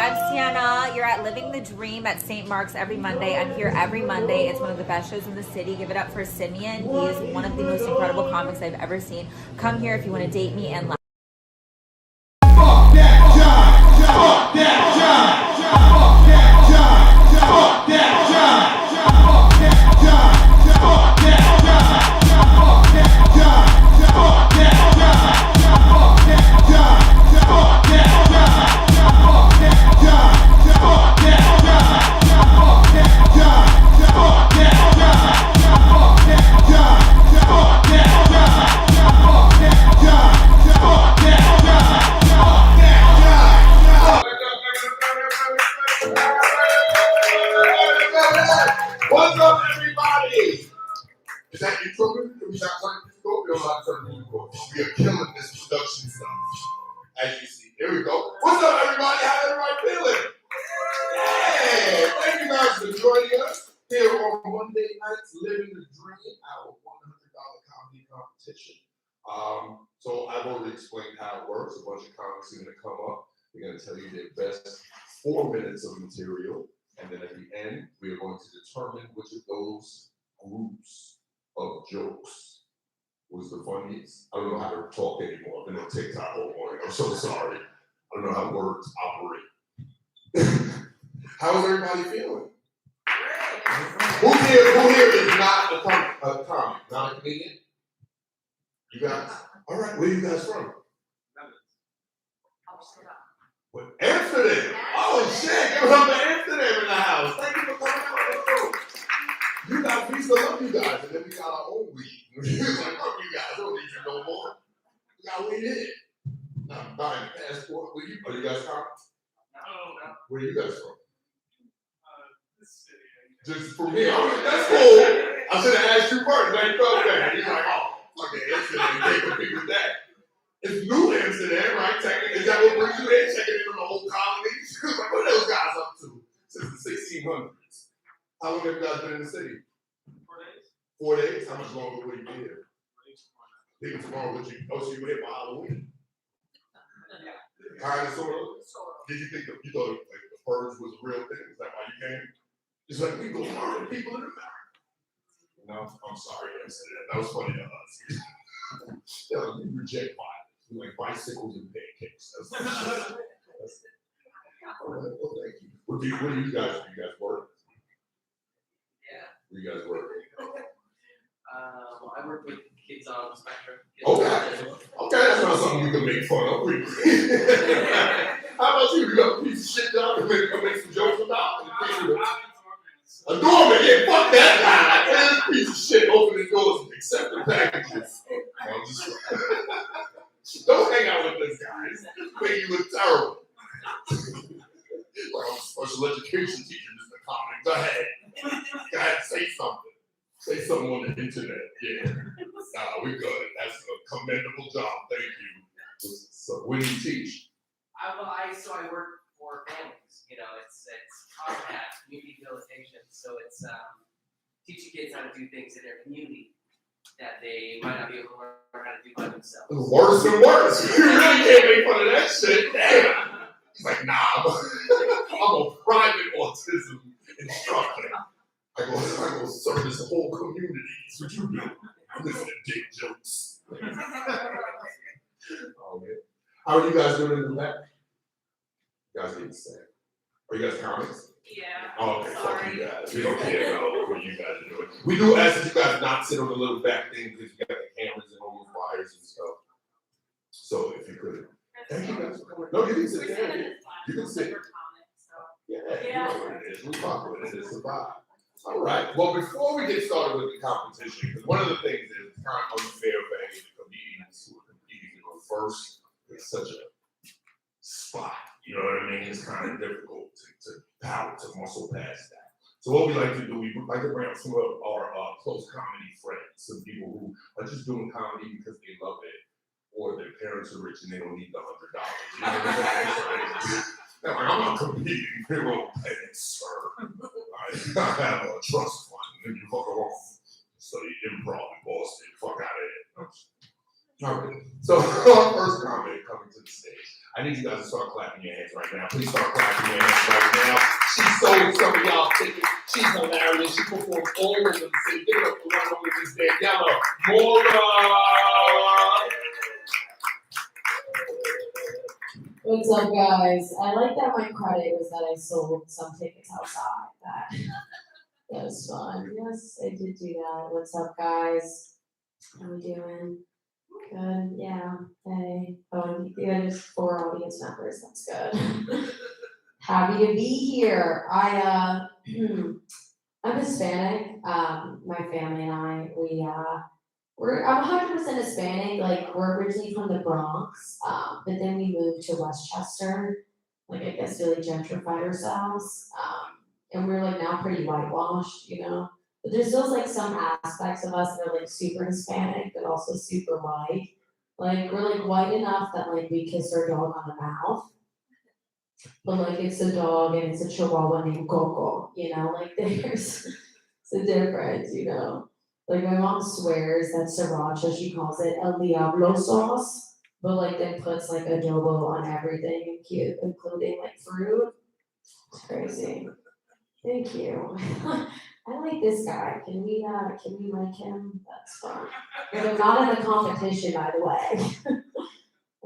I'm Sienna. You're at Living the Dream at St. Mark's every Monday. I'm here every Monday. It's one of the best shows in the city. Give it up for Simeon. He is one of the most incredible comics I've ever seen. Come here if you want to date me and laugh. Fuck that job! Fuck that job! Fuck that job! Fuck that job! Fuck that job! Fuck that job! Fuck that job! Fuck that job! Fuck that job! Fuck that job! Fuck that job! Fuck that job! Fuck that job! Fuck that job! Fuck that job! Fuck that job! Fuck that job! Fuck that job! Fuck that job! What's up, everybody? Is that intro good? We got certain people. We don't have certain people. We are killing this production stuff. As you see. Here we go. What's up, everybody? How's everybody feeling? Hey! Thank you guys for joining us here on Monday nights, Living the Dream, our $100 comedy competition. So I've already explained how it works. A bunch of comics are going to come up. They're going to tell you their best 4 minutes of material. And then at the end, we are going to determine which of those groups of jokes was the funniest. I don't know how to talk anymore. I've been on TikTok all morning. I'm so sorry. I don't know how words operate. How is everybody feeling? Who here is not a comic, not a comedian? You guys? All right, where are you guys from? What? Amsterdam! Oh shit! Give it up to Amsterdam in the house. Thank you for coming out. You guys, we still love you guys, and then we got our own weed. We was like, fuck you guys, I don't need you no more. We got weed in. Now I'm buying a passport. Are you guys from? No. Where are you guys from? This city. Just from here. That's cool. I should have asked you first. I felt bad. He's like, oh, fucking Amsterdam, can't compete with that. It's New Amsterdam, right? Technically, is that what brings you in? Checking in on the old colonies? Like, what are those guys up to since the 1600s? How long have you guys been in the city? 4 days. 4 days? How much longer will you be here? Leaving tomorrow, would you? Oh, so you were here for Halloween? Yeah. Kind of, sort of. Did you think you thought like the purge was a real thing? Is that why you came? It's like we go murder people in America. No, I'm sorry, Amsterdam. That was funny to us. Yeah, like, we reject violence. We like bicycles and pancakes. That's all right, well, thank you. What do you guys do? You guys work? Yeah. Where you guys work? I work with kids on the spectrum. Okay, that's not something we can make fun of. How about you? You got a piece of shit down and make some jokes about? A doorman, yeah, fuck that guy. That piece of shit opening doors and accepting packages. I'm just don't hang out with those guys. Make you look terrible. Like I'm a special education teacher, Mr. Comic. Go ahead, say something. Say something on the internet. Yeah. Nah, we're good. That's a commendable job. Thank you. So when do you teach? I work for families. You know, it's COMHAT, community rehabilitation. So it's teaching kids how to do things in their community that they might not be able to learn how to do by themselves. Worse and worse. You really can't make fun of that shit. Damn. He's like, nah, I'm a private autism instructor. I go service the whole community. That's what you do. Listen to dick jokes. Okay. How are you guys doing in the back? You guys need to say. Are you guys comics? Yeah. Oh, okay, Sorry. fuck you guys. We don't care about what you guys are doing. We do ask that you guys not sit on the little back thing because you got the cameras and all the wires and stuff. So if you could. Thank you guys for coming. No, you can sit there. You can sit. Yeah, you know what it is. We fuck with it. It's a vibe. All right. Well, before we get started with the competition, because one of the things is it's kind of unfair for any of the comedians who are competing to go first. It's such a spot. You know what I mean? It's kind of difficult to muscle past that. So what we like to do, we like to bring up some of our close comedy friends, some people who are just doing comedy because they love it, or their parents are rich and they don't need the $100. You know what I'm saying? Now, I'm not competing. They won't pay it, sir. I have a trust fund, and you fuck around. Study improv in Boston. Fuck out of here. Okay. So our first comment coming to the stage. I need you guys to start clapping your hands right now. Please start clapping your hands right now. She sold some of y'all tickets. She's hilarious. She performed all over the city. Give it up for one over this Daniela Mora. What's up, guys? I like that my credit was that I sold some tickets outside. That was fun. Yes, I did do that. What's up, guys? How we doing? Good. Yeah. Hey. Oh, yeah, there's 4 audience members. That's good. Happy to be here. I'm Hispanic. My family and I, I'm 100% Hispanic. Like, we're originally from the Bronx, but then we moved to Westchester. Like, I guess really gentrified ourselves. And we're like now pretty whitewashed, you know. But there's still like some aspects of us that are like super Hispanic, but also super white. Like, we're like white enough that like we kiss our dog on the mouth. But like it's a dog and it's a chihuahua named Coco, you know, like there's a difference, you know. Like my mom swears that sriracha, she calls it El Diablo sauce, but like then puts like adobo on everything, including like fruit. It's crazy. Thank you. I like this guy. Can we like him? That's fun. But I'm not in the competition, by the way.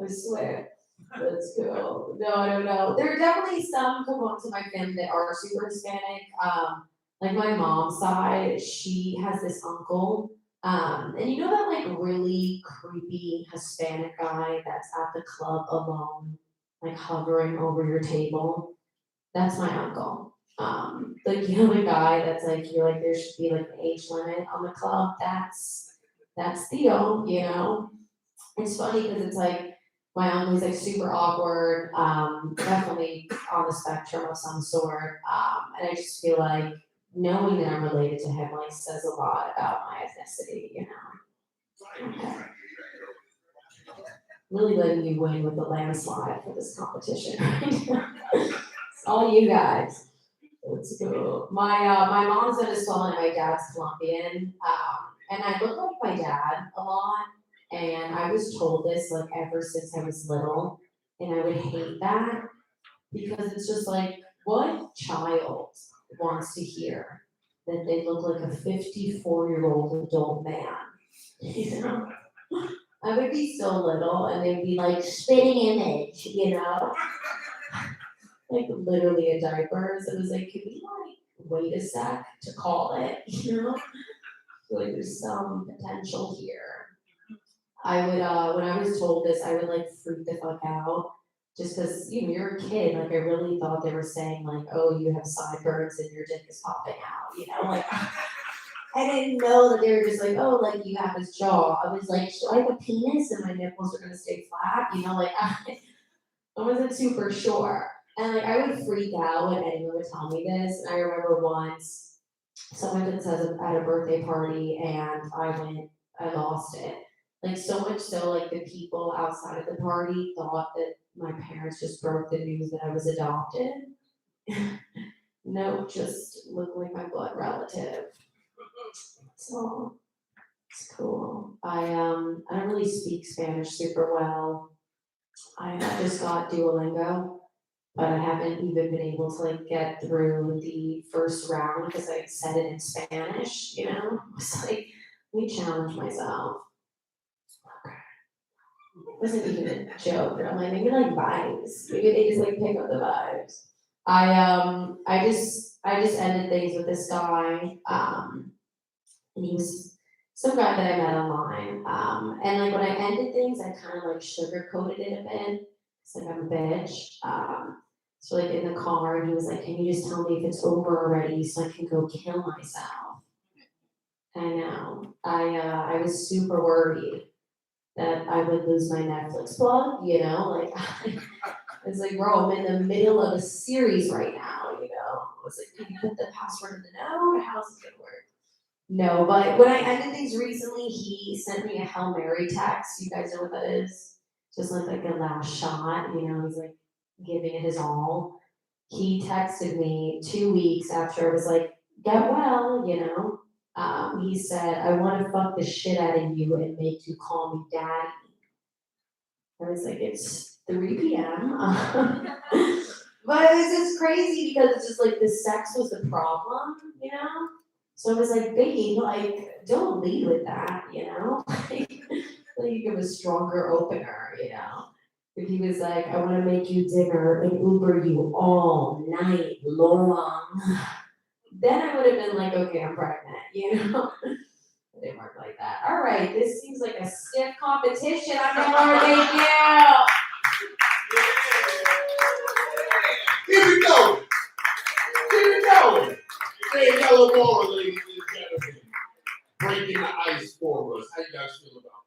I swear. That's cool. No, I don't know. There are definitely some components of my family that are super Hispanic. Like my mom's side, she has this uncle. And you know that like really creepy Hispanic guy that's at the club alone, like hovering over your table? That's my uncle. Like you know the guy that's like you're like there should be like an age limit on the club. That's Theo, you know. It's funny because it's like my uncle's like super awkward, definitely on the spectrum of some sort. And I just feel like knowing that I'm related to him like says a lot about my ethnicity, you know. Okay. Really letting you win with the landslide for this competition right now. It's all you guys. That's cool. My mom's Venezuelan and my dad's Colombian. And I look like my dad a lot. And I was told this like ever since I was little, and I would hate that because it's just like, what child wants to hear that they look like a 54-year-old adult man? You know? I would be so little and they'd be like, spitting image, you know? Like literally a diaper. So it was like, can we like wait a sec to call it, you know? So like there's some potential here. I would, when I was told this, I would like freak the fuck out. Just because, you know, you're a kid, like I really thought they were saying like, oh, you have sideburns and your dick is popping out, you know? Like, I didn't know that they were just like, oh, like you have this jaw. I was like, do I have a penis and my nipples are gonna stay flat? You know, like I wasn't super sure. And like I would freak out when anyone would tell me this. And I remember once someone did this at a birthday party and I lost it. Like so much so, like the people outside of the party thought that my parents just broke the news that I was adopted. No, just looked like my blood relative. So it's cool. I don't really speak Spanish super well. I just got Duolingo, but I haven't even been able to like get through the first round because I said it in Spanish, you know? It's like, let me challenge myself. It wasn't even a joke, but I'm like, maybe like vibes. Maybe they just like pick up the vibes. I just ended things with this guy, and he was some guy that I met online. And like when I ended things, I kind of like sugarcoated it a bit. It's like I'm a bitch. So like in the car, and he was like, "Can you just tell me if it's over already, so I can go kill myself?" I know. I was super worried that I would lose my Netflix plug. You know, like it's like, bro, I'm in the middle of a series right now. You know, I was like, "Can you put the password in the note? How's it gonna work?" No, but when I ended things recently, he sent me a Hail Mary text. You guys know what that is? Just like a last shot, you know, he's like giving it his all. He texted me 2 weeks after I was like, get well, you know. He said, I want to fuck the shit out of you and make you call me daddy. I was like, it's 3 p.m. But it was just crazy because it's just like the sex was the problem, you know? So I was like, babe, like, don't lead with that, you know? Like you give a stronger opener, you know? If he was like, I wanna make you dinner and Uber you all night long, then I would have been like, okay, I'm pregnant, you know? It didn't work like that. All right, this seems like a stiff competition. I'm gonna thank you. Keep it going. Keep it going. Hey, yellow ball, ladies and gentlemen. Breaking the ice for us. How you guys feel about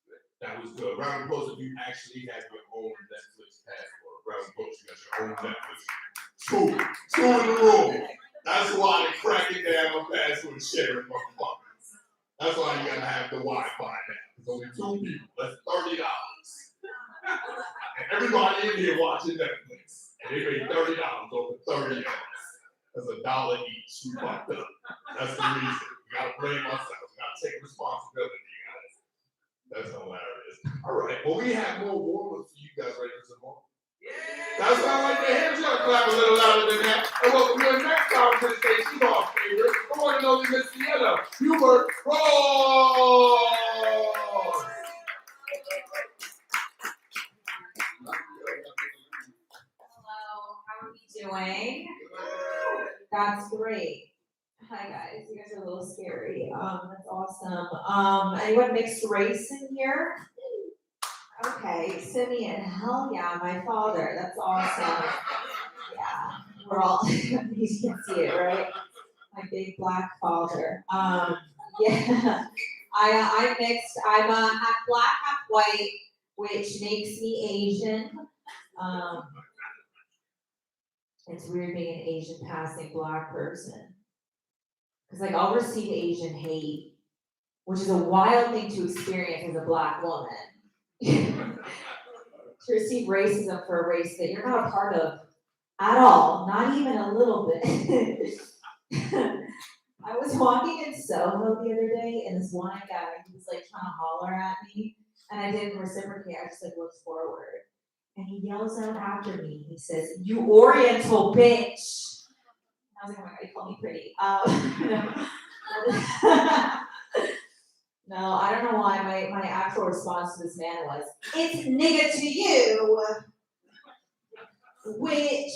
that? That was good. Round of applause if you actually have your own Netflix password. Round of applause, you got your own Netflix. Two in the room. That's why they're cracking down on password sharing, motherfuckers. That's why you gotta have the Wi-Fi now. There's only 2 people. That's $30. And everybody in here watching Netflix. And they made $30 over 30 hours. That's $1 each. We fucked up. That's the reason. We gotta blame ourselves. We gotta take responsibility, guys. That's hilarious. All right. Well, we have more warm-ups for you guys. Ready for some more? Yeah. That's why I like the hands. You gotta clap a little louder than that. And welcome your next hour to the stage. She's our favorite. I want to know you, Miss Sienna. Hubert Rose. Hello, how are we doing? That's great. Hi guys, you guys are a little scary. That's awesome. Anyone mixed race in here? Okay, Simeon, hell yeah, my father, that's awesome. Yeah, we're all, you can see it, right? My big black father. Yeah, I'm mixed, I'm half black, half white, which makes me Asian. It's weird being an Asian passing black person. Because like I'll receive Asian hate, which is a wild thing to experience as a black woman. To receive racism for a race that you're not a part of at all, not even a little bit. I was walking in Soho the other day and this one guy, he was like trying to holler at me and I didn't reciprocate, I just like looked forward. And he yells out after me, he says, "You Oriental bitch." I was like, oh my god, you called me pretty. No, I don't know why my actual response to this man was, "It's nigga to you," which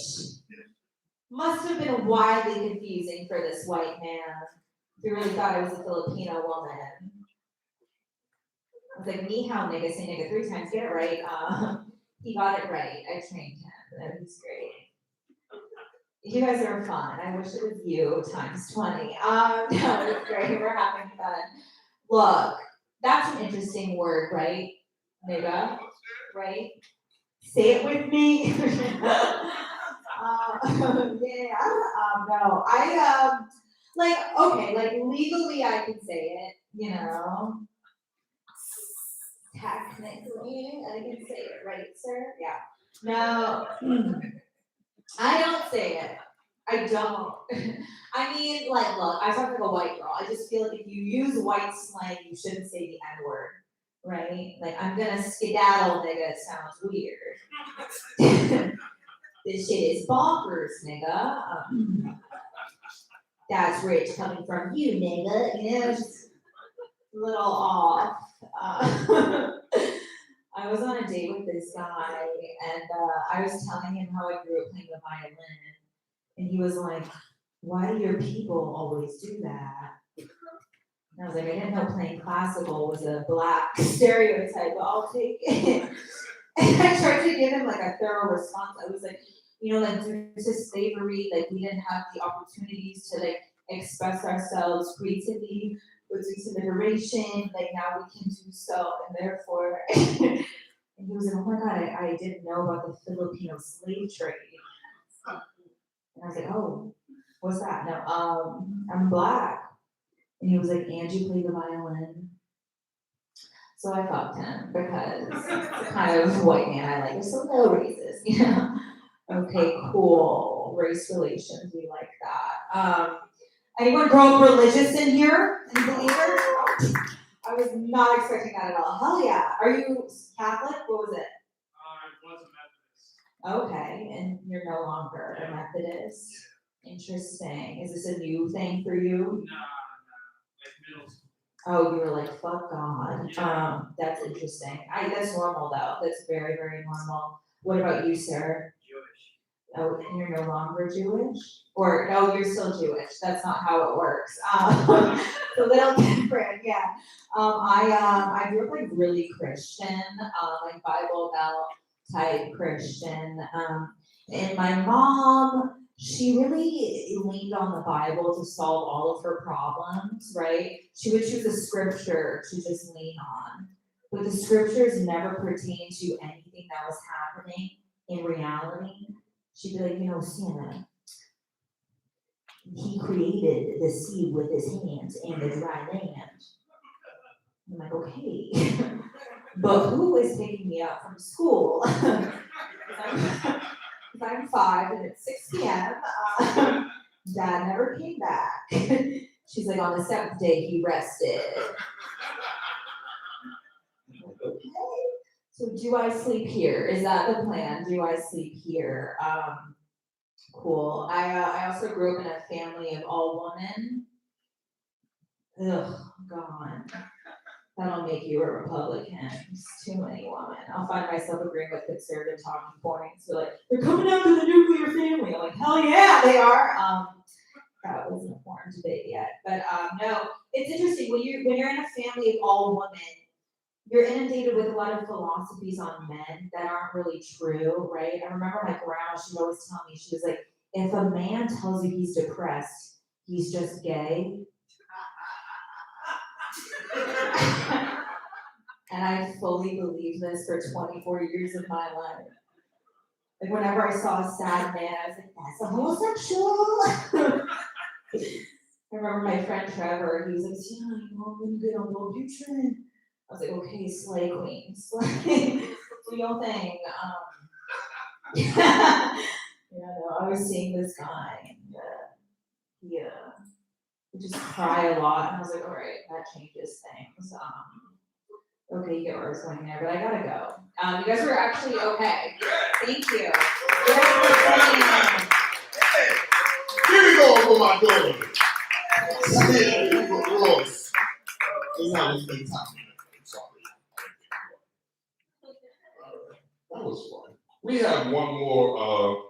must have been wildly confusing for this white man who really thought I was a Filipino woman. I was like, "Ni hao, nigga, say nigga 3 times, get it right." He got it right. I trained him. That was great. You guys are fun. I wish it was you times 20. No, it's great. We're having fun. Look, that's an interesting word, right? Nigga, right? Say it with me. No, like, okay, like legally I can say it, you know. Technically, I can say it, right, sir? Yeah. No, I don't say it. I don't. I mean, like, look, I talk like a white girl. I just feel like if you use white slang, you shouldn't say the N word, right? Like, I'm gonna skedaddle, nigga. It sounds weird. This shit is bonkers, nigga. That's rich coming from you, nigga. You know, just a little off. I was on a date with this guy, and I was telling him how I grew up playing the violin. And he was like, "Why do your people always do that?" And I was like, "I didn't know playing classical was a black stereotype, but I'll take it." And I tried to give him like a thorough response. I was like, you know, like due to slavery, like we didn't have the opportunities to like express ourselves creatively, but due to liberation, like now we can do so, and therefore, and he was like, "Oh my god, I didn't know about the Filipino slave trade." And I was like, "Oh, what's that?" "No, I'm black." And he was like, "And you play the violin?" So I fucked him because the kind of white man I like is a little racist, you know? Okay, cool. Race relations, we like that. Anyone grow up religious in here? Any believers? I was not expecting that at all. Hell yeah. Are you Catholic? What was it? I was Okay, and you're no longer a Methodist? Interesting. Is this a new thing for you? Nah, like middle school. Oh, you were like, fuck God. Yeah. That's interesting. That's normal though. That's very, very normal. What about you, sir? Jewish. Oh, and you're no longer Jewish? Or, no, you're still Jewish. That's not how it works. It's a little different, yeah. I grew up like really Christian, like Bible Belt type Christian. And my mom, she really leaned on the Bible to solve all of her problems, right? She would choose a scripture to just lean on. But the scriptures never pertain to anything that was happening in reality. She'd be like, Santa, he created the sea with his hands and the dry land. I'm like, okay, but who is picking me up from school? 'Cause I'm 5 and it's 6 p.m. Dad never came back. She's like, on the 7th day he rested. I'm like, okay. So do I sleep here? Is that the plan? Do I sleep here? Cool. I also grew up in a family of all women. Ugh, God. That'll make you a Republican. It's too many women. I'll find myself agreeing with conservative talking points. They're like, they're coming after the nuclear family. I'm like, hell yeah, they are. That wasn't a foreign debate yet. But no, it's interesting. When you're in a family of all women, you're inundated with a lot of philosophies on men that aren't really true, right? I remember my grandma, she would always tell me, she was like, if a man tells you he's depressed, he's just gay. And I fully believed this for 24 years of my life. Like whenever I saw a sad man, I was like, that's a homosexual. I remember my friend Trevor, he was like, yeah, I'm gonna get on Wellbutrin. I was like, okay, slay queen, slay, do your thing. I was seeing this guy, and he would just cry a lot, and I was like, all right, that changes things. Okay, you get where I was going there, but I gotta go. You guys were actually okay. Thank you. Here we go for my daughter. Yeah, for Royce. That's how we spend time. Sorry. That was fun. We have one more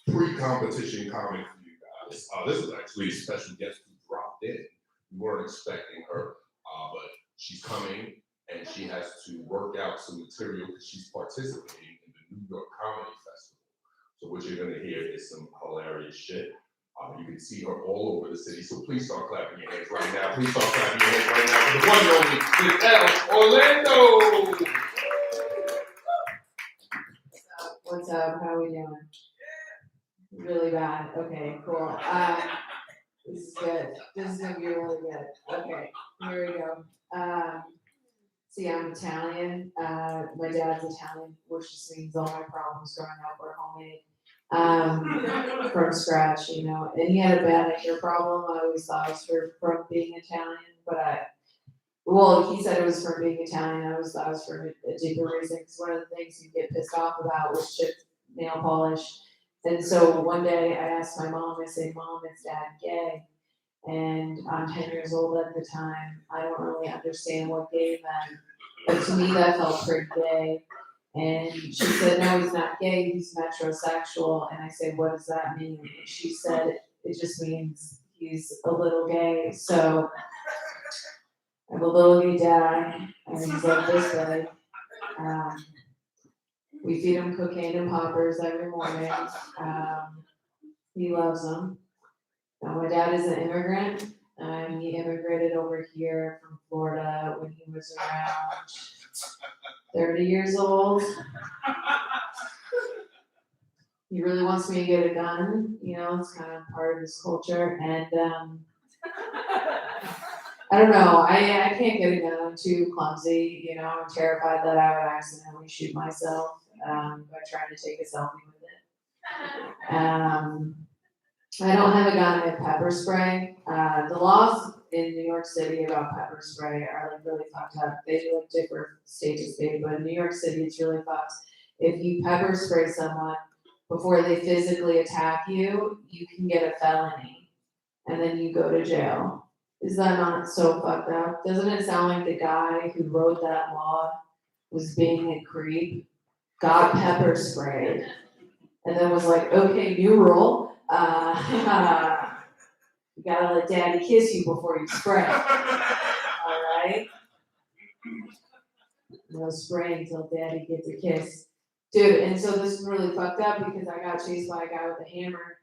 pre-competition comment for you guys. This is actually a special guest who dropped in. We weren't expecting her, but she's coming and she has to work out some material because she's participating in the New York Comedy Festival. So what you're gonna hear is some hilarious shit. You can see her all over the city, so please start clapping your hands right now. Please start clapping your hands right now for the one and only Giselle Orlando. What's up? How are we doing? Really bad. Okay, cool. This is good. This is gonna be really good. Okay, here we go. See, I'm Italian. My dad's Italian, which just means all my problems growing up were homemade. From scratch, and he had a bad ear problem. I always thought it was from being Italian, but he said it was from being Italian. I always thought it was for a deeper reason, because one of the things you get pissed off about was chipped nail polish. And so one day I asked my mom, I said, Mom, is Dad gay? And I'm 10 years old at the time. I don't really understand what gay meant, but to me that felt pretty gay. And she said, no, he's not gay, he's metrosexual. And I said, what does that mean? And she said, it just means he's a little gay. So I have a little gay dad, and he's like this big. We feed him cocaine and poppers every morning. He loves them. My dad is an immigrant. He immigrated over here from Florida when he was around 30 years old. He really wants me to get a gun, it's kind of part of his culture. And I don't know, I can't get a gun, I'm too clumsy, I'm terrified that I would accidentally shoot myself by trying to take a selfie with it. I don't have a gun, I have pepper spray. The laws in New York City about pepper spray are like really fucked up. They differ state to state, but in New York City it's really fucked. If you pepper spray someone, before they physically attack you, you can get a felony, and then you go to jail. Is that not so fucked up? Doesn't it sound like the guy who wrote that law was being a creep, got pepper sprayed, and then was like, okay, new rule, you gotta let daddy kiss you before you spray, alright? No spraying until daddy gets a kiss. Dude, and so this is really fucked up because I got chased by a guy with a hammer.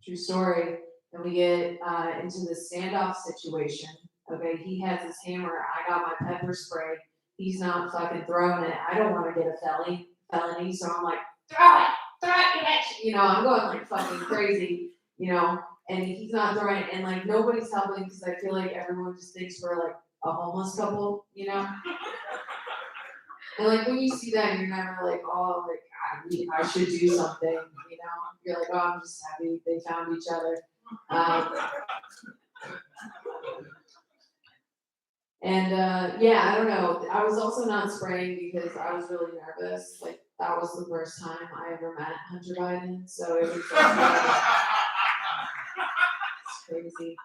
True story. And we get into this standoff situation. Okay, he has his hammer. I got my pepper spray. He's not fucking throwing it. I don't want to get a felony, so I'm like, throw it, you bitch. You know, I'm going like fucking crazy, you know, and he's not throwing it. And like nobody's helping because I feel like everyone just thinks we're like a homeless couple, you know? And like when you see that, you're never like, oh, like I should do something, you know? You're like, oh, I'm just happy they found each other. Yeah, I don't know. I was also not spraying because I was really nervous. Like that was the first time I ever met Hunter Biden, so it was just it's crazy.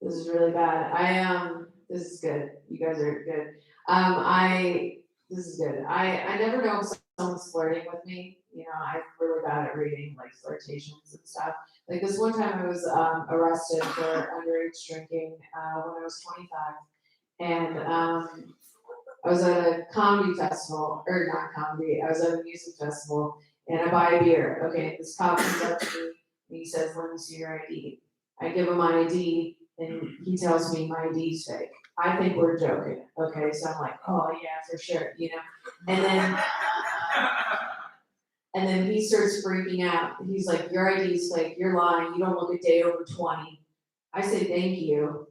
This is really bad. This is good. You guys are good. This is good. I never know if someone's flirting with me. You know, I'm really bad at reading like flirtations and stuff. Like this one time I was arrested for underage drinking when I was 25. And I was at a comedy festival, or not comedy, I was at a music festival, and I buy a beer. Okay, this cop comes up to me, and he says, let me see your ID. I give him my ID, and he tells me my ID's fake. I think we're joking, okay? So I'm like, oh yeah, for sure, you know? And then he starts freaking out. He's like, your ID's fake, you're lying, you don't look a day over 20. I say, thank you.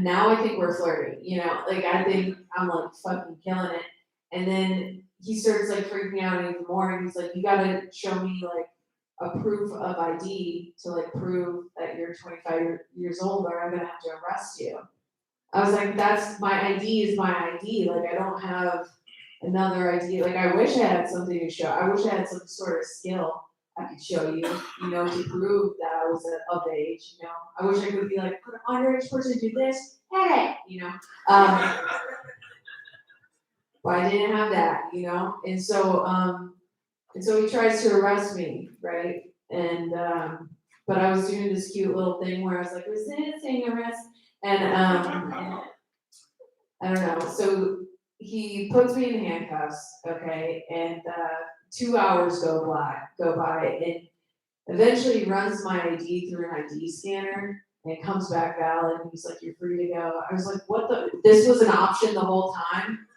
Now I think we're flirting, you know? Like I think I'm like fucking killing it. And then he starts like freaking out even more, and he's like, you gotta show me like a proof of ID to like prove that you're 25 years old, or I'm gonna have to arrest you. I was like, that's my ID is my ID. Like I don't have another ID. Like I wish I had something to show. I wish I had some sort of skill I could show you, you know, to prove that I was of age, you know. I wish I could be like, could an underage person do this? Hey, you know. But I didn't have that, you know. And so he tries to arrest me, right? And but I was doing this cute little thing where I was like, resisting arrest, and I don't know. So he puts me in handcuffs, okay, and 2 hours go by, and eventually he runs my ID through an ID scanner, and it comes back valid, and he's like, you're free to go. I was like, what the? This was an option the whole time?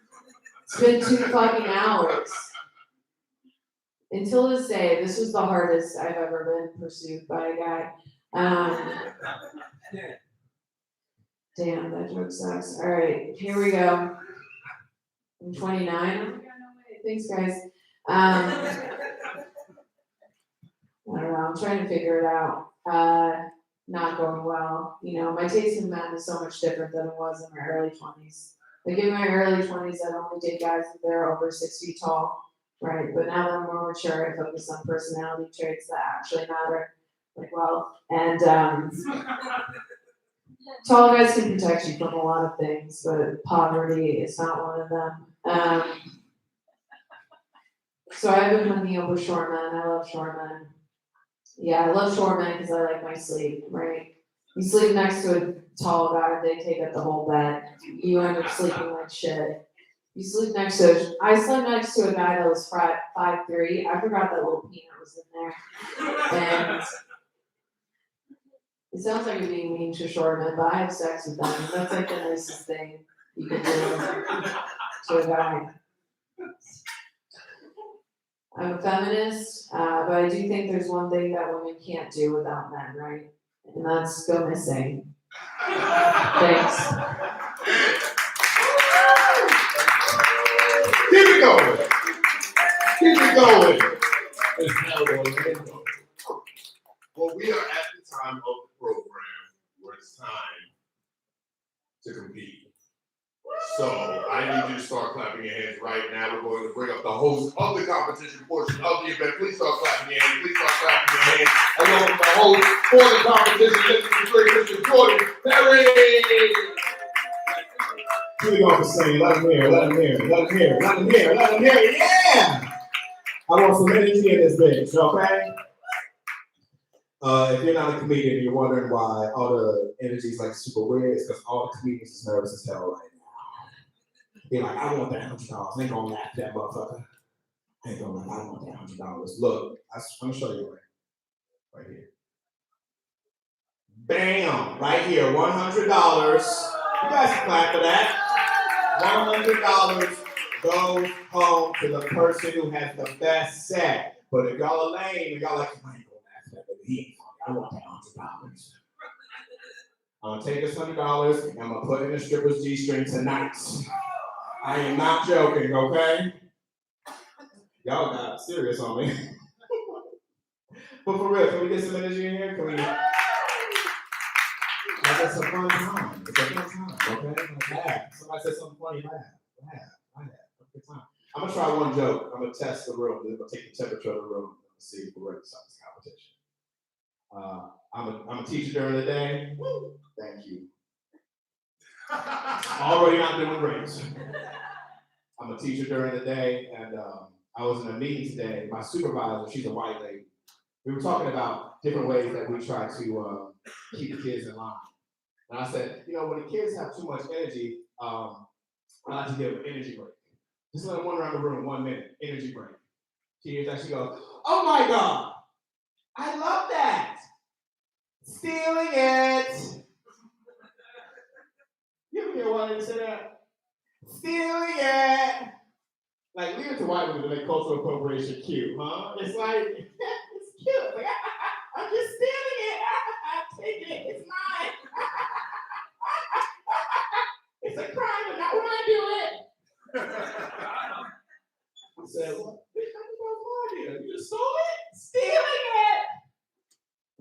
It's been 2 fucking hours. Until this day, this was the hardest I've ever been pursued by a guy. Damn, that joke sucks. All right, here we go. I'm 29. Thanks, guys. I don't know. I'm trying to figure it out. Not going well. You know, my taste in men is so much different than it was in my early 20s. Like in my early 20s, I'd only date guys that they're over 6 feet tall, right? But now that I'm more mature, I focus on personality traits that actually matter, like wealth. And tall guys can protect you from a lot of things, but poverty is not one of them. So I've been hooking up with short men. I love short men. Yeah, I love short men because I like my sleep, right? You sleep next to a tall guy, they take up the whole bed. You end up sleeping like shit. You sleep next to I slept next to a guy that was 5'3". I forgot that little peanut was in there. And it sounds like you're being mean to short men, but I have sex with them. And that's like the nicest thing you can do to a guy. I'm a feminist, but I do think there's one thing that women can't do without men, right? And that's go missing. Thanks. Keep it going. Keep it going. Well, we are at the time of the program where it's time to compete. So I need you to start clapping your hands right now. We're going to bring up the host of the competition portion of the event. Please start clapping your hands. Please start clapping your hands. And welcome the host for the competition, Mr. Jordan Perry. Here we go for saying, let him hear, let him hear, let him hear, let him hear, let him hear, yeah! I want some energy in this bitch, okay? If you're not a comedian and you're wondering why all the energy is like super weird, it's because all the comedians is nervous as hell right now. They're like, I want that $100. I ain't gonna laugh at that motherfucker. I ain't gonna laugh, I want that $100. Look, I'm gonna show you right here. Bam! Right here, $100. You guys can clap for that. $100 goes home to the person who has the best set. But if y'all are lame and y'all like, I ain't gonna laugh at that, baby. He ain't funny. I want that $100. I'm gonna take this $100 and I'm gonna put it in a stripper's G-string tonight. I am not joking, okay? Y'all got serious on me. But for real, can we get some energy in here? Can we? Like, it's a fun time. It's a fun time, okay? Like, laugh. Somebody said something funny, laugh. Have a good time. I'm gonna try one joke. I'm gonna test the room. I'm gonna take the temperature of the room and see if we're ready to start this competition. I'm a teacher during the day. Thank you. Already not doing great. I'm a teacher during the day, and I was in a meeting today. My supervisor, she's a white lady. We were talking about different ways that we try to keep the kids in line. And I said, you know, when the kids have too much energy, I like to give them an energy break. Just let them run around the room 1 minute, energy break. She goes, oh my God, I love that. Stealing it. You ever hear one say that? Stealing it. Like, leave it to white women to make cultural appropriation cute, huh? It's like, it's cute. Like, I'm just stealing it. I'm taking it. It's mine. It's a crime, but not when I do it. I said, what? You just stole it? Stealing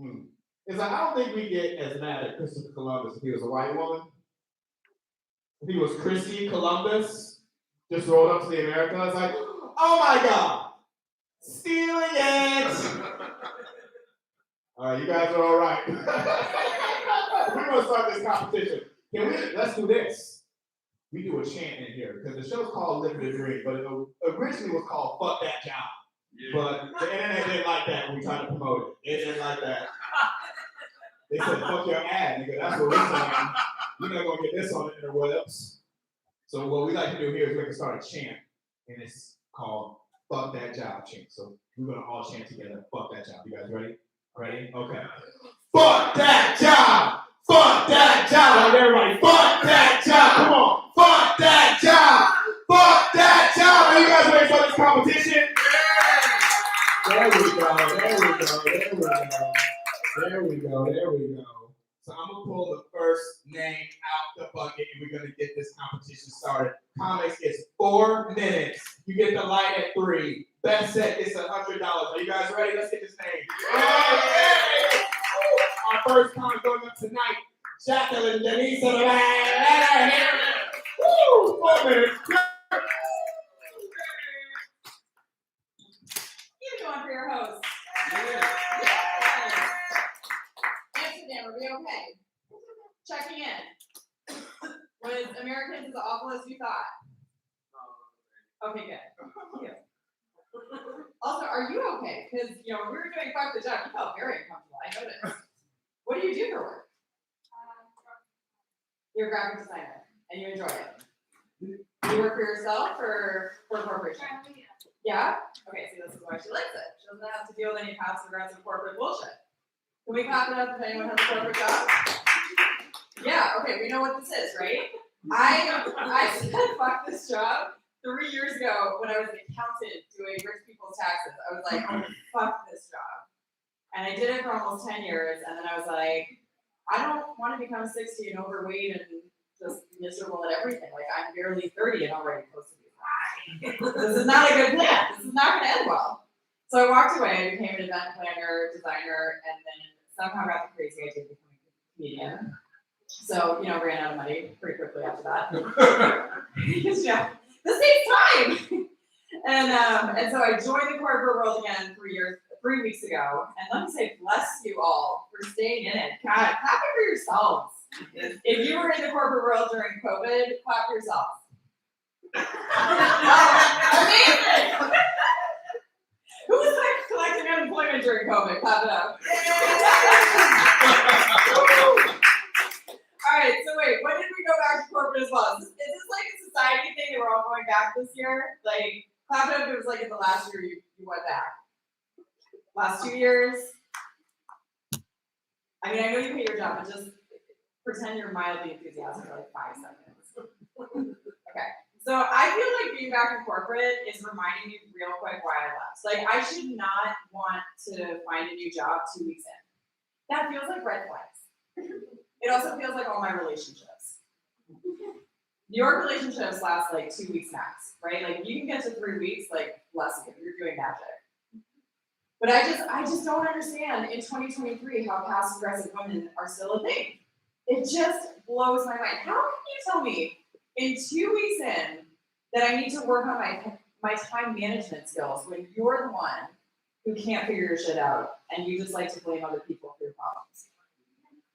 it. It's like, I don't think we get as mad at Christopher Columbus if he was a white woman. If he was Chrissy Columbus, just rolled up to the America, it's like, oh my God, stealing it. All right, you guys are all right. We're gonna start this competition. Let's do this. We do a chant in here, because the show's called Livin the Dream, but it originally was called Fuck That Job. Yeah. But the internet didn't like that when we tried to promote it. They didn't like that. They said, fuck your ad, nigga. That's what we're saying. You're not gonna get this on the interwebs. So what we like to do here is we can start a chant, and it's called Fuck That Job chant. So we're gonna all chant together, fuck that job. You guys ready? Ready? Okay. Fuck that job! Fuck that job! Everybody, fuck that job! Come on! Fuck that job! Fuck that job! Are you guys ready for this competition? There we go, there we go, there we go. There we go, there we go. So I'm gonna pull the first name out the bucket and we're gonna get this competition started. Comics is 4 minutes. You get the light at 3. Best set gets $100. Are you guys ready? Let's get this name. Okay. Our first comic going up tonight, Jacqueline Denise. Woo! 4 minutes. You going for your host. Amsterdam, are we okay? Checking in. Was Americans as awful as you thought? Okay, good. Yeah. Also, are you okay? Because, you know, when we were doing Fuck the Job, you felt very uncomfortable. I noticed. What do you do for work? You're a graphic designer, and you enjoy it. Do you work for yourself or for a corporation? Yeah? Okay, see, this is why she likes it. She doesn't have to deal with any passive aggressive corporate bullshit. Can we clap it up if anyone has a corporate job? Yeah, okay, we know what this is, right? I said fuck this job 3 years ago when I was an accountant doing rich people's taxes. I was like, oh, fuck this job. And I did it for almost 10 years, and then I was like, I don't want to become 60 and overweight and just miserable at everything. Like, I'm barely 30 and already close to being fine. This is not a good plan. This is not going to end well. So I walked away. I became an event planner, designer, and then somehow got the crazy idea of becoming a comedian. So, you know, ran out of money pretty quickly after that. Because, yeah, this takes time. And so I joined the corporate world again 3 weeks ago. And let me say, bless you all for staying in it. God, clap it for yourselves. If you were in the corporate world during COVID, clap for yourselves. Amazing! Who was like collecting unemployment during COVID? Clap it up. All right, so wait, when did we go back to corporate as well? Is this like a society thing that we're all going back this year? Like, clap it up if it was like in the last year you went back. Last 2 years? I mean, I know you hate your job, but just pretend you're mildly enthusiastic for like 5 seconds. Okay, so I feel like being back in corporate is reminding me real quick why I left. Like, I should not want to find a new job 2 weeks in. That feels like red flags. It also feels like all my relationships. Your relationships last like 2 weeks max, right? Like you can get to 3 weeks, like bless you, you're doing magic. But I just don't understand in 2023 how passive aggressive women are still a thing. It just blows my mind. How can you tell me in 2 weeks in that I need to work on my time management skills when you're the one who can't figure your shit out and you just like to blame other people for your problems?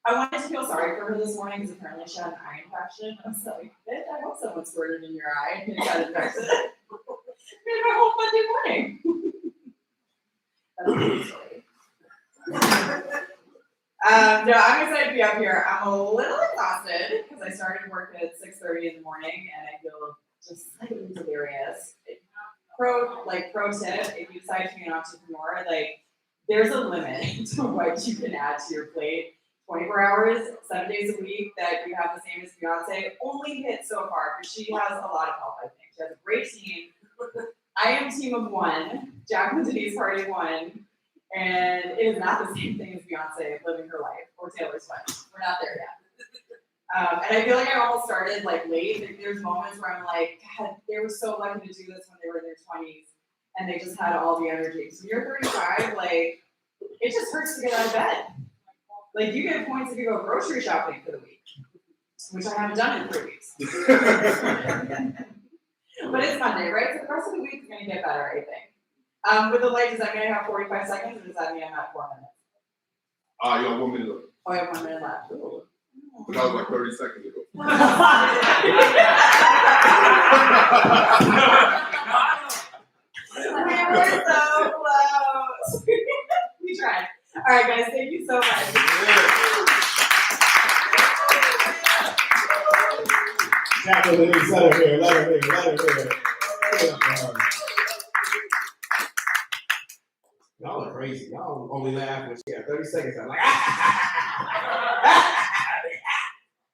I wanted to feel sorry for her this morning because apparently she had an eye infection. I was like, bitch, I hope someone squirted in your eye and you got infected. Made my whole Monday morning. That's a good story. No, I'm excited to be up here. I'm a little exhausted because I started work at 6:30 in the morning and I feel just slightly delirious. Pro tip, if you decide to be an entrepreneur, like there's a limit to what you can add to your plate. 24 hours, 7 days a week that you have the same as Beyonce only hit so far because she has a lot of help, I think. She has a great team. I am a team of one. Jacqueline Denise Party one. And it is not the same thing as Beyonce living her life or Taylor Swift. We're not there yet. And I feel like I almost started like late. Like, there's moments where I'm like, God, they were so lucky to do this when they were in their 20s and they just had all the energy. So when you're 35, like, it just hurts to get out of bed. Like, you get points if you go grocery shopping for the week, which I haven't done in 3 weeks. But it's Monday, right? So the rest of the week is going to get better, I think. With the light, does that mean I have 45 seconds, or does that mean I'm at 4 minutes? You have 1 minute left. Oh, I have 1 minute left. Ooh. But that was like 30 seconds ago. We were so close. We tried. All right, guys, thank you so much. Jacqueline Denise, let her hear. Y'all are crazy. Y'all only laugh when she got 30 seconds. I'm like,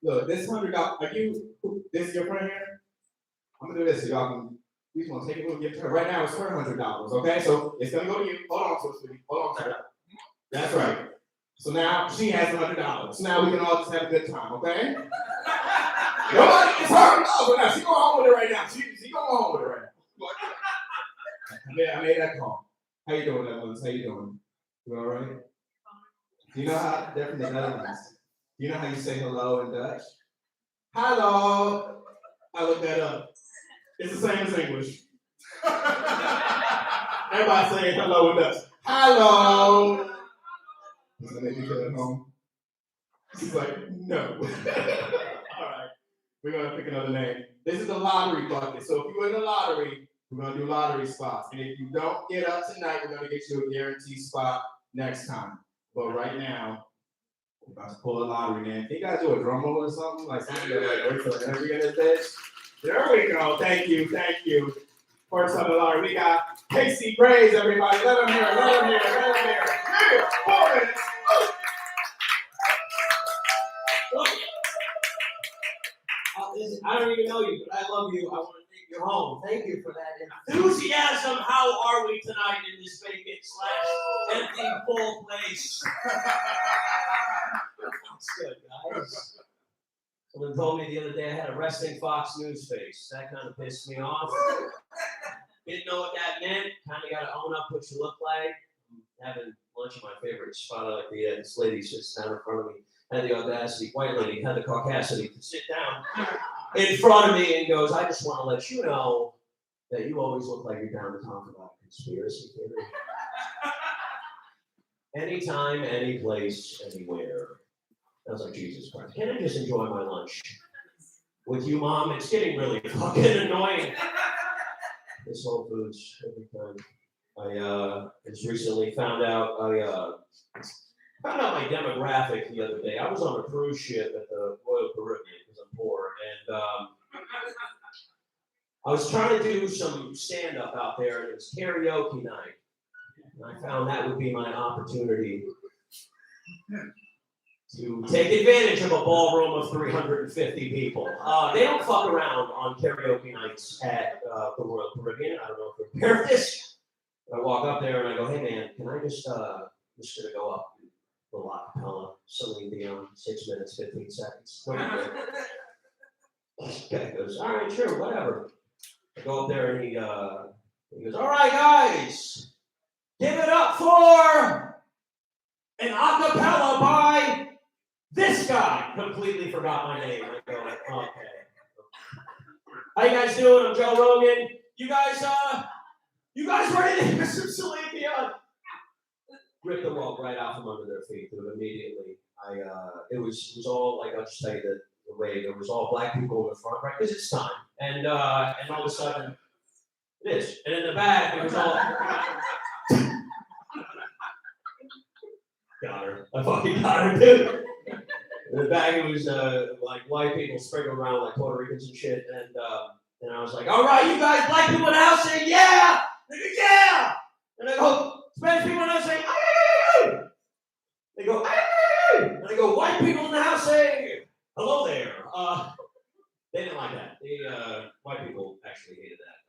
Look, this $100, this is your friend here? I'm gonna do this so y'all can, we just wanna take it and give it to her. Right now it's her $100, okay? So it's gonna go to you. Hold on to it, sweetie. Hold on to it. That's right. So now she has $100. So now we can all just have a good time, okay? Nobody, it's her $100 now. She going home with it right now. She going home with it right now. I made that call. How you doing, Evans? How you doing? You all right? Do you know how, they're from the Netherlands. Do you know how you say hello in Dutch? Hello. I looked that up. It's the same as English. Everybody saying hello in Dutch. Hello. Does that make you feel at home? She's like, no. All right. We're going to pick another name. This is the lottery bucket. So if you win the lottery, we're going to do lottery spots. And if you don't get up tonight, we're going to get you a guaranteed spot next time. But right now, we're about to pull a lottery, man. Can you guys do a drum roll or something? Like something that like works for energy in this bitch? There we go. Thank you. First on the lottery, we got Casey Graves, everybody. Let him hear. Here, 4 minutes. I don't even know you, but I love you. I want to take you home. Thank you for that enthusiasm. How are we tonight in this vacant/empty full place? That's good, guys. Someone told me the other day I had a resting Fox News face. That kind of pissed me off. Didn't know what that meant. Kind of got to own up what you look like. I'm having lunch at my favorite spot. I like this lady sits down in front of me. had the audacity, white lady had the caucasity to sit down in front of me and goes, I just want to let you know that you always look like you're down to talk about conspiracy theory. Anytime, any place, anywhere. I was like, Jesus Christ, can I just enjoy my lunch with you, Mom? It's getting really fucking annoying. This Whole Foods, every time. I just recently found out, found out my demographic the other day. I was on a cruise ship at the Royal Caribbean because I'm poor, and I was trying to do some stand-up out there, and it was karaoke night. And I found that would be my opportunity to take advantage of a ballroom of 350 people. They don't fuck around on karaoke nights at the Royal Caribbean. I don't know if you're aware of this. I walk up there and I go, hey man, can I just gonna go up a little acapella, Celine Dion, 6 minutes, 15 seconds. Okay, he goes, all right, sure, whatever. I go up there and he goes, all right, guys, give it up for an acapella by this guy. Completely forgot my name. I go, okay. How you guys doing? I'm Joe Rogan. You guys ready to hear some Celine Dion? Ripped the rug right out from under their feet, dude, immediately. It was all, like, I'll just tell you the way, there was all black people in the front, right, because it's time. And all of a sudden, it is. And in the back, it was all... Got her. I fucking got her, dude. In the back, it was, like, white people sprinkled around like Puerto Ricans and shit, and I was like, all right, you guys, black people in the house, say yeah! They go, yeah! And I go, Spanish people in the house say, ay! They go, ay! And I go, white people in the house say, hello there. They didn't like that. White people actually hated that.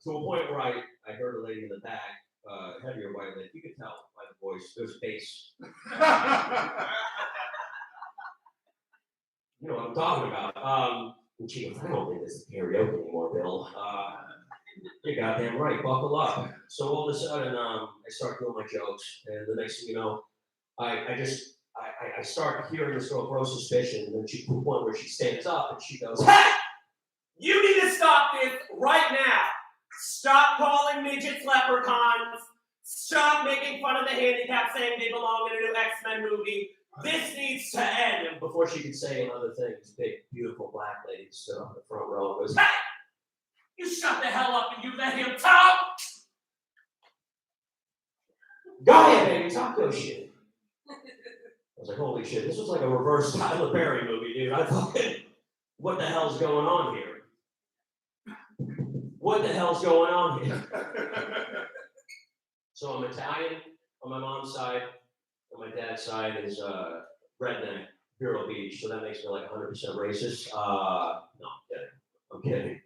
To a point where I heard a lady in the back, heavier white lady, you could tell by the voice, there's bass. You know what I'm talking about. And she goes, I don't think this is karaoke anymore, Bill. You're goddamn right, buckle up. So all of a sudden, I start doing my jokes, and the next thing you know, I start hearing this girl grow suspicion, and then she to the point where she stands up and she goes, hey! You need to stop this right now. Stop calling midgets leprechauns. Stop making fun of the handicapped saying they belong in a new X-Men movie. This needs to end. And before she could say another thing, this big, beautiful black lady stood up in the front row and goes, hey! You shut the hell up and you let him talk! Go ahead, baby, talk those shit. I was like, holy shit, this was like a reverse Tyler Perry movie, dude. I thought, what the hell's going on here? What the hell's going on here? So I'm Italian on my mom's side, on my dad's side is redneck, Vero Beach, so that makes me like 100% racist. No, I'm kidding.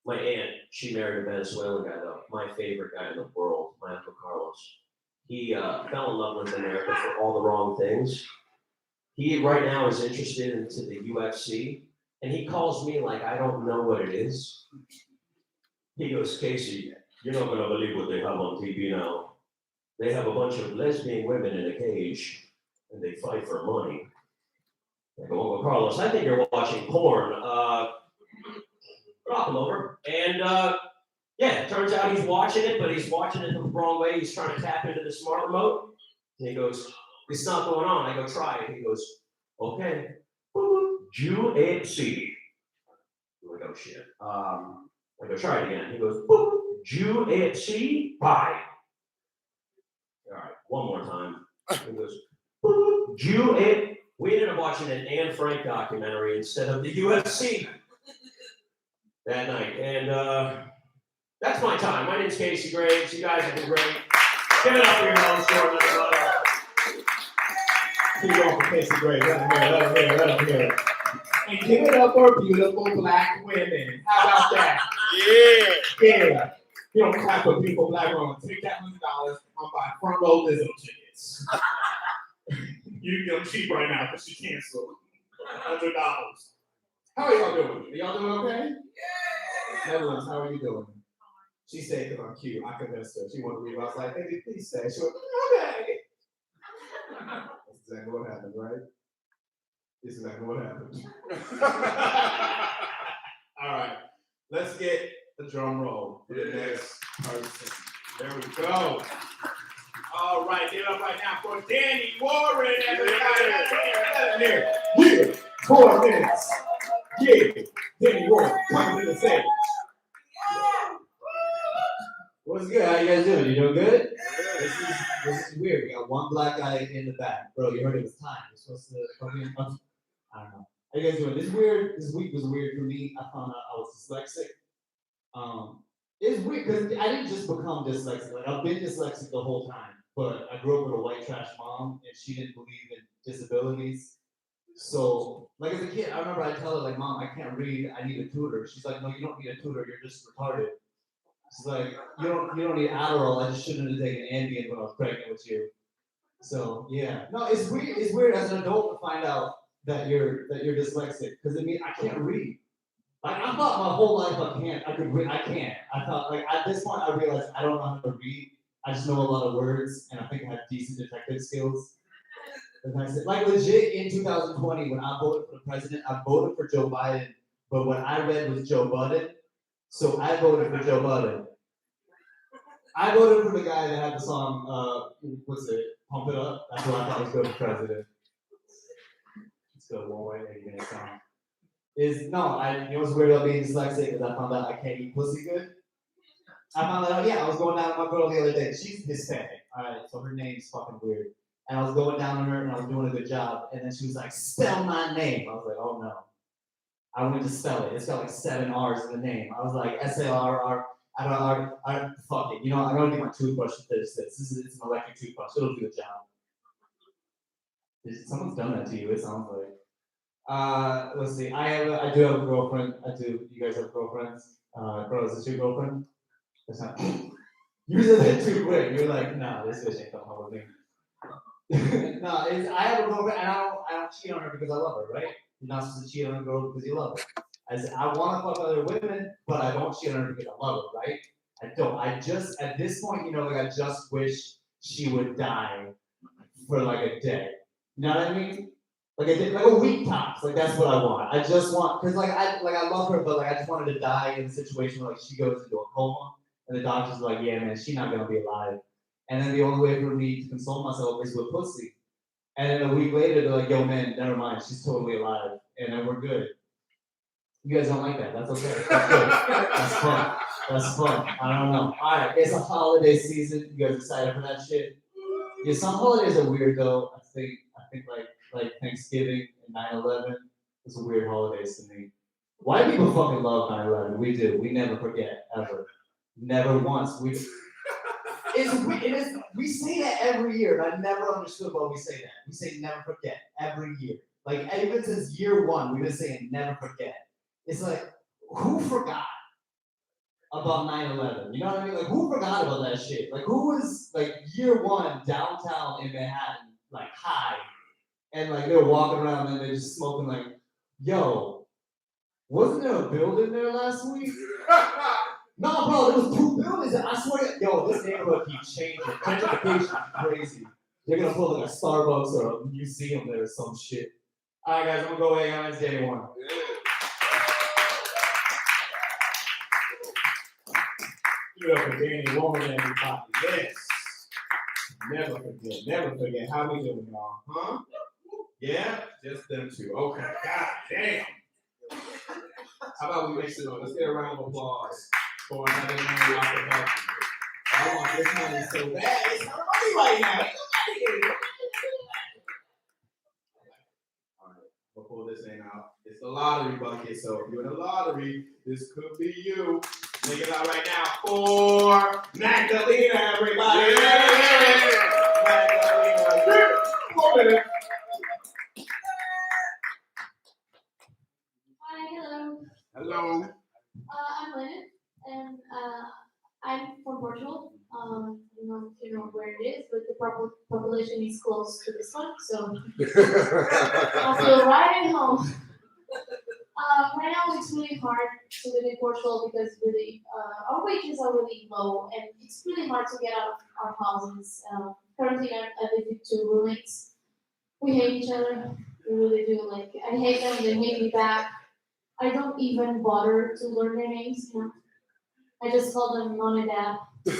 My aunt, she married a Venezuelan guy though, my favorite guy in the world, my Uncle Carlos. He fell in love with America for all the wrong things. He right now is interested into the UFC, and he calls me like I don't know what it is. He goes, Casey, you're not gonna believe what they have on TV now. They have a bunch of lesbian women in a cage, and they fight for money. I go, Uncle Carlos, I think you're watching porn. Drop him over. And yeah, it turns out he's watching it, but he's watching it the wrong way. He's trying to tap into the smart remote. And he goes, it's not going on. I go, try it. He goes, okay. UFC. I'm like, oh shit. I go, try it again. He goes, UFC. Bye. All right, one more time. He goes, UFC. We ended up watching an Anne Frank documentary instead of the UFC that night. And that's my time. My name's Casey Graves. You guys have been great. Give it up for your host, Jordan, everybody. Keep going for Casey Graves. Let him hear. And give it up for beautiful black women. How about that? Yeah. You don't clap for beautiful black women. Take that $100. I'm buying front row Lizzo tickets. You can get them cheap right now because she canceled. $100. How are y'all doing? Are y'all doing okay? Yeah. Netherlands, how are you doing? She said, because I'm cute. I convinced her. She wanted to leave. I was like, baby, please stay. She went, okay. That's exactly what happened, right? This is exactly what happened. All right, let's get the drum roll for the next person. There we go. All right, give it up right now for Danny Warren, everybody. Let him hear. Yeah, 4 minutes. Yeah, Danny Warren, coming to the stage. What's good? How you guys doing? You doing good? This is weird. We got one black guy in the back. Bro, you heard it was time. You're supposed to come in. I don't know. How you guys doing? This is weird. This week was weird for me. I found out I was dyslexic. It's weird because I didn't just become dyslexic. Like I've been dyslexic the whole time. But I grew up with a white trash mom, and she didn't believe in disabilities. So, like as a kid, I remember I tell her like, "Mom, I can't read. I need a tutor." She's like, "No, you don't need a tutor. You're just retarded." She's like, "You don't need Adderall. I just shouldn't have taken Ambien when I was pregnant with you." So yeah, no, it's weird. It's weird as an adult to find out that you're dyslexic because it means I can't read. Like I thought my whole life I could read. I can't. I thought like at this point I realized I don't know how to read. I just know a lot of words, and I think I have decent detective skills. And that's it. Like legit in 2020, when I voted for the president, I voted for Joe Biden, but what I read was Joe Budden, so I voted for Joe Budden. I voted for the guy that had the song, what's it, Pump It Up. That's what I thought was good for president. Let's go one way, 8-minute song. You know what's weird about being dyslexic is I found out I can't eat pussy good. I found that out, yeah, I was going down with my girl the other day. She's Hispanic, alright, so her name's fucking weird. And I was going down on her and I was doing a good job. And then she was like, spell my name. I was like, oh no. I went to spell it. It's got like 7 R's in the name. I was like, S-A-R-R, fuck it. You know, I'm gonna get my toothbrush to finish this. It's an electric toothbrush. It'll do the job. Someone's done that to you, it sounds like. Let's see. I do have a girlfriend. I do. You guys have girlfriends? Girl, is this your girlfriend? That's not. You said that too quick. You're like, nah, this bitch ain't coming home with me. No, I have a girlfriend, and I don't cheat on her because I love her, right? You're not supposed to cheat on a girl because you love her. I said I want to fuck other women, but I don't cheat on her because I love her, right? I don't. I just at this point, you know, like I just wish she would die for like a day. You know what I mean? Like a week tops. Like that's what I want. I just want because I love her, but like I just wanted to die in a situation where like she goes into a coma and the doctor's like, yeah, man, she's not gonna be alive. And then the only way for me to console myself is with pussy. And then a week later, they're like, yo, man, never mind, she's totally alive, and then we're good. You guys don't like that? That's okay. That's good. That's fun. That's fun. I don't know. All right, it's a holiday season. You guys excited for that shit? Yeah, some holidays are weird though. I think like Thanksgiving and 9/11 is a weird holidays to me. White people fucking love 9/11. We do. We never forget ever. Never once. We say that every year, and I never understood why we say that. We say never forget every year. Like even since year 1, we've been saying never forget. It's like who forgot about 9/11? You know what I mean? Like who forgot about that shit? Like who was like year 1 downtown in Manhattan, like high, and like they were walking around and they're just smoking like, yo, wasn't there a building there last week? No, bro, there was 2 buildings. I swear, yo, this neighborhood keeps changing. Gentrification is crazy. They're gonna put like a Starbucks or a museum there or some shit. All right, guys, I'm gonna go away on Day 1. Give it up for Danny Warren, everybody. Yes. Never forget. How we doing, y'all? Huh? Yeah, just them 2. Okay. God damn. How about we mix it up? Let's get a round of applause for another man off the balcony. I want this money so bad. It's not money right now. All right, we'll pull this thing out. It's the lottery bucket, so if you're in the lottery, this could be you. Make it out right now for Magdalena, everybody. Yeah. Magdalena. Hold it. Hi, hello. Hello. I'm Lynn, and I'm from Portugal. I don't know if you know where it is, but the population is close to this one, so I feel right at home. Right now, it's really hard to live in Portugal because really our wages are really low, and it's really hard to get out of our houses. Currently, I live with 2 roommates. We hate each other. They really do. Like, I hate them, they hate me back. I don't even bother to learn their names, you know. I just call them mom and dad. This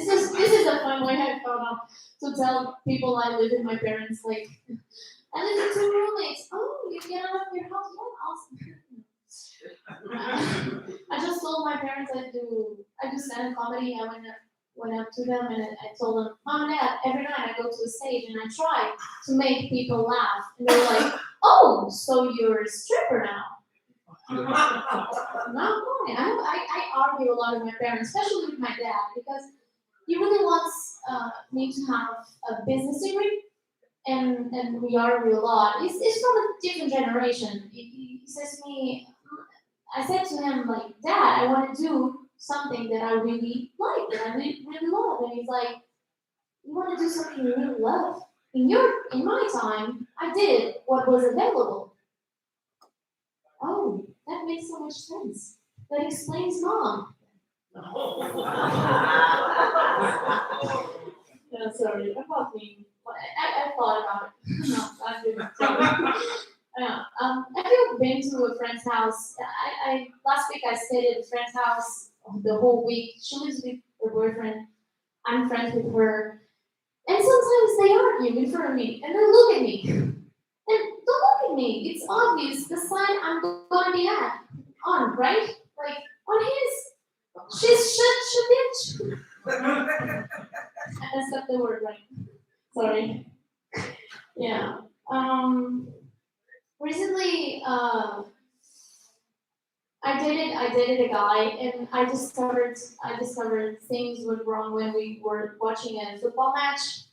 is a fun way I found out to tell people I live with my parents, like, I live with 2 roommates. Oh, you get out of your house? Yeah, awesome. I just told my parents I do stand-up comedy. I went up to them and I told them, Mom and Dad, every night I go to a stage and I try to make people laugh. And they're like, oh, so you're a stripper now? No, why? I argue a lot with my parents, especially with my dad, because he really wants me to have a business degree, and we argue a lot. It's from a different generation. He says to me, I said to him, like, Dad, I want to do something that I really like, that I really, really love. And he's like, you want to do something you really love? In my time, I did what was available. Oh, that makes so much sense. That explains Mom. No, sorry, about me. I thought about it. No, I didn't. Have you been to a friend's house? I last week I stayed at a friend's house the whole week. She lives with her boyfriend. I'm friends with her. And sometimes they argue in front of me and they look at me. And don't look at me. It's obvious the sign I'm gonna be on, right? Like on his. She's shut bitch. I messed up the word, right? Sorry. Yeah. Recently, I dated a guy, and I discovered things went wrong when we were watching a football match.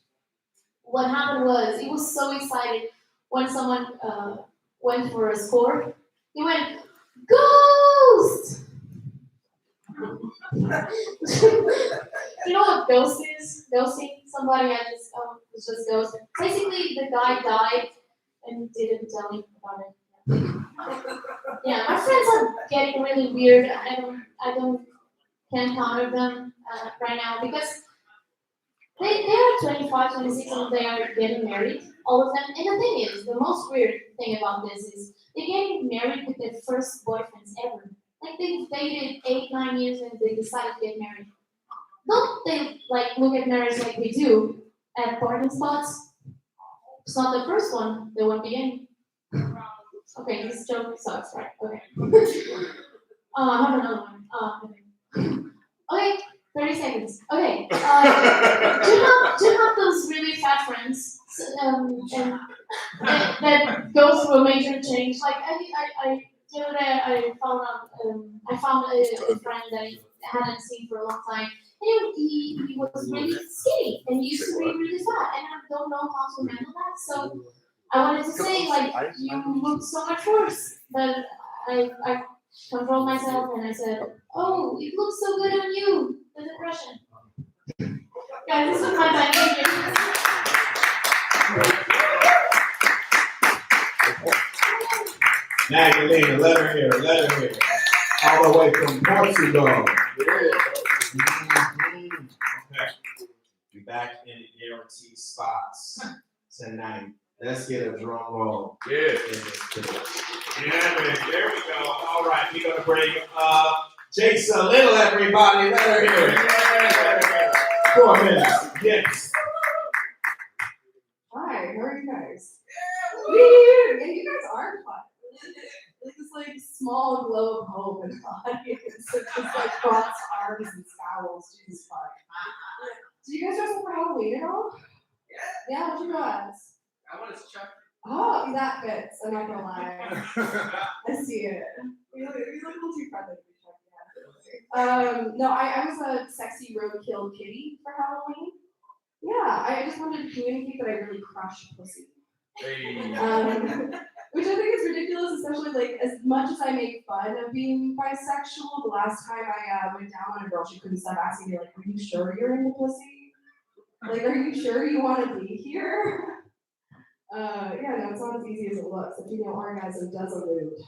What happened was he was so excited when someone went for a score. He went ghost. You know what ghost is? Ghosting somebody. I just was just ghost. Basically, the guy died and didn't tell me about it. Yeah, my friends are getting really weird. Can't counter them right now because they are 25, 26, and they are getting married, all of them. And the thing is, the most weird thing about this is they're getting married with their first boyfriends ever. Like they've dated 8, 9 years and they decided to get married. Don't they like look at marriage like we do at parking spots? It's not the first one, they won't begin. Okay, this joke sucks, right? Okay. I have another one. Okay, 30 seconds. Okay. Do you have those really fat friends and that go through a major change? Like the other day I found out I found a friend that I hadn't seen for a long time. And he was really skinny and he used to be really fat, and I don't know how to handle that. So I wanted to say, like, you look so much worse. But I controlled myself and I said, oh, it looks so good on you, the depression. Guys, this was my time. Thank you. Magdalena, let her hear. All the way from Portugal. Okay. You're back in the guaranteed spots tonight. Let's get a drum roll. Yeah. Yeah, man. There we go. All right, we're gonna bring Jason Little, everybody. Let her hear it. 4 minutes. Yes. Hi, how are you guys? Yeah, you guys are fun. Like this like small glow of hope and audience. It's just like crossed arms and scowls. Jesus fuck. Did you guys dress up for Halloween at all? Yeah, what'd you go as? I want to Chuck. Oh, that fits. I'm not gonna lie. I see it. You look a little too friendly to be Chuck. No, I was a sexy roadkill kitty for Halloween. Yeah, I just wanted to communicate that I really crush pussy. Which I think is ridiculous, especially like as much as I make fun of being bisexual. The last time I went down on a girl, she couldn't stop asking me like, "Are you sure you're into pussy? Like, are you sure you want to be here?" Yeah, no, it's not as easy as it looks. A female orgasm does elude.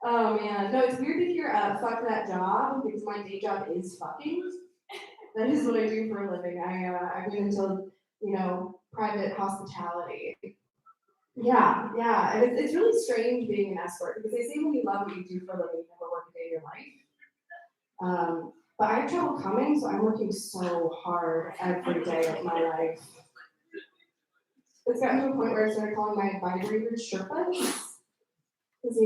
Oh man, no, it's weird to hear "fuck that job" because my day job is fucking. That is what I do for a living. I get into, private hospitality. Yeah, and it's really strange being an escort because they say when you love what you do for a living, you never work a day in your life. But I have trouble coming, so I'm working so hard every day of my life. It's gotten to a point where I started calling my vibrators Sherpas. Because,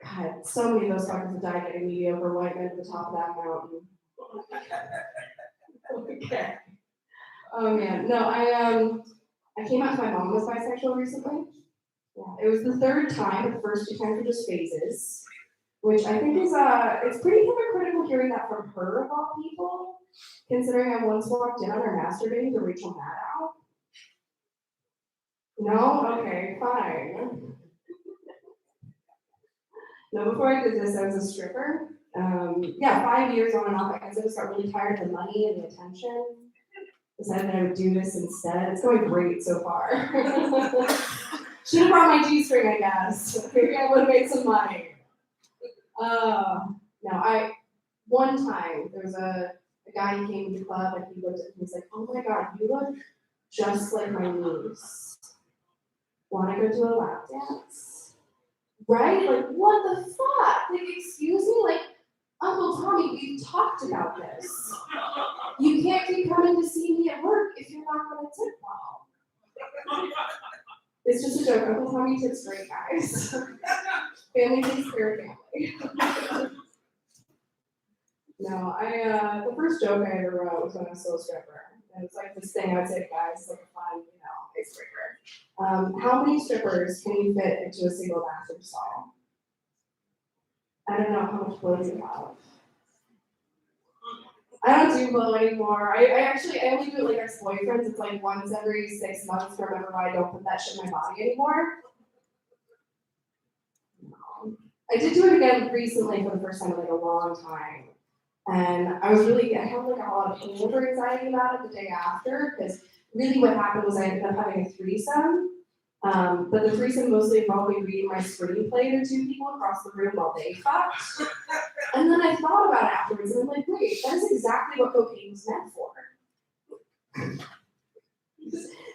God, so many of those fuckers have died getting mediocre white men at the top of that mountain. Okay. Oh man, no, I came out to my mom was bisexual recently. Yeah, it was the third time, but the first two times were just phases, which I think is it's pretty hypocritical hearing that from her of all people, considering I once walked in on her masturbating to Rachel Maddow. No, okay, fine. No, before I did this, I was a stripper. 5 years on and off. I guess I just got really tired of the money and the attention. Decided that I would do this instead. It's going great so far. Should have brought my G-string, I guess. Maybe I would have made some money. One time, there was a guy who came to the club and he looked at me and was like, oh my God, you look just like my niece. Wanna go do a lap dance? Right? Like, what the fuck? Like, excuse me? Like, Uncle Tommy, we've talked about this. You can't keep coming to see me at work if you're not gonna tip well. It's just a joke. Uncle Tommy tips great, guys. Family takes care of family. No, the first joke I ever wrote was when I was still a stripper. And it's like this thing I would say to guys, it's like a fun, icebreaker. How many strippers can you fit into a single bathroom stall? I don't know how much clothes you have. I don't do blow anymore. I only do it like ex-boyfriends. It's like once every 6 months to remember why I don't put that shit in my body anymore. No. I did do it again recently for the first time in like a long time. And I had like a lot of hangover anxiety about it the day after, because really what happened was I ended up having a threesome. But the threesome mostly involved me reading my screenplay to two people across the room while they fucked. And then I thought about it afterwards, and I'm like, wait, that is exactly what cocaine was meant for.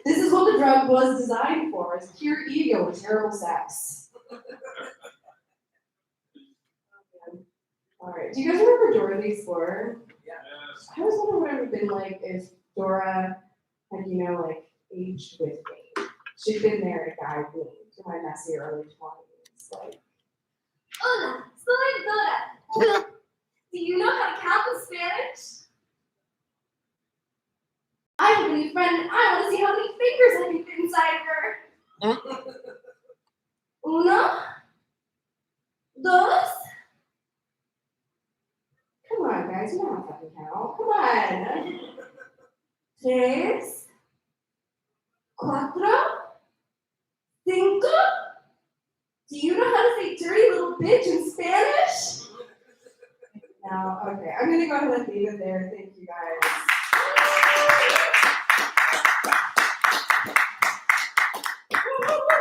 This is what the drug was designed for. It's pure ego and terrible sex. All right, do you guys remember Dora the Explorer? Yes. I always wonder what it would have been like if Dora had, aged with me. She'd been there to guide me to my messy early 20s. Hola, soy Dora. Do you know how to count in Spanish? I have a new friend and I want to see how many fingers I can fit inside of her. Uno, dos. Come on, guys, you know how to fucking count. Come on. Tres, cuatro, cinco. Do you know how to say dirty little bitch in Spanish? No, okay. I'm gonna go ahead and leave it there. Thank you guys.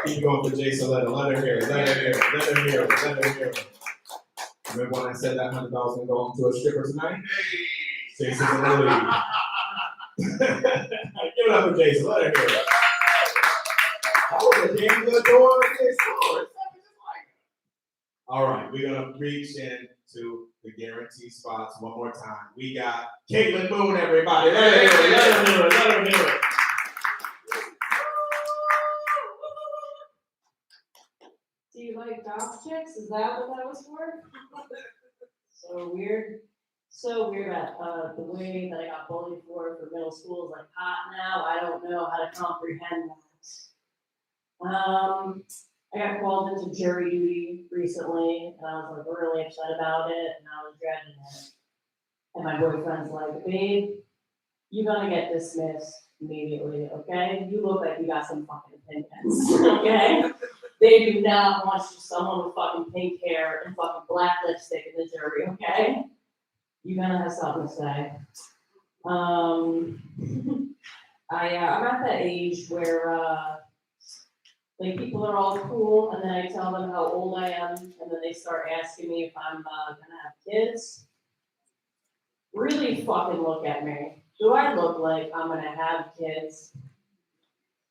Keep going for Jason. Let her hear it. Remember when I said that $100 gonna go into a stripper tonight? Jason's in the lead. Give it up for Jason. Let her hear it. That was a damn good door. All right, we're gonna reach into the guarantee spots one more time. We got Caitlin Boone, everybody. Let her hear it. Do you like goth chicks? Is that what that was for? So weird about the way that I got bullied for middle school is like hot now. I don't know how to comprehend that. I got called into jury duty recently, and I was like really upset about it, and I was dreading it. And my boyfriend's like, babe, you're gonna get dismissed immediately, okay? You look like you got some fucking opinions, okay? They do not want someone with fucking pink hair and fucking black lipstick in the jury, okay? You're gonna have something to say. I'm at that age where like people are all cool, and then I tell them how old I am, and then they start asking me if I'm gonna have kids. really fucking look at me. Do I look like I'm gonna have kids?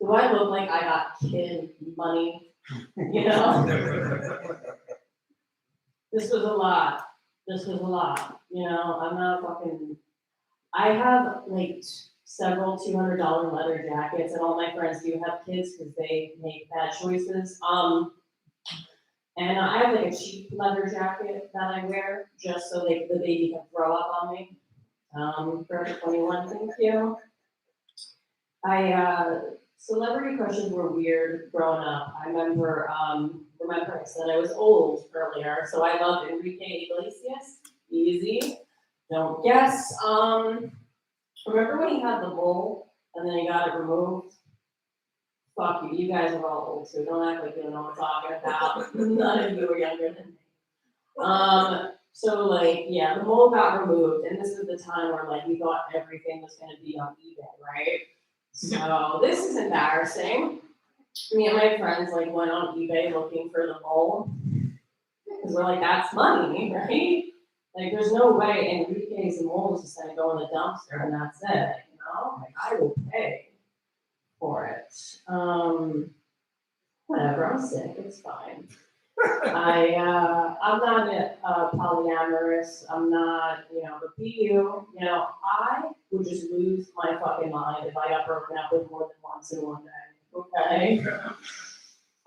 Do I look like I got kid money? You know? This was a lot. This was a lot. You know, I'm not fucking. I have like several $200 leather jackets, and all my friends do have kids because they make bad choices. And I have like a cheap leather jacket that I wear just so like the baby can throw up on me. Forever 21, thank you. Celebrity crushes were weird growing up. I remember I said I was old earlier, so I loved Enrique Iglesias. Easy. Don't guess. Remember when he had the mole and then he got it removed? Fuck you, you guys are all old, so don't act like you don't know what I'm talking about. None of you are younger than me. So like, yeah, the mole got removed, and this was the time where like we thought everything was gonna be on eBay, right? So this is embarrassing. Me and my friends like went on eBay looking for the mole. Because we're like, that's money, right? Like there's no way Enrique's mole is just gonna go in the dumpster and that's it, you know? Like I will pay for it. Whatever, I'm sick, it's fine. I'm not polyamorous. I'm not, but be you. I would just lose my fucking mind if I got broken up with more than once in one day. Okay?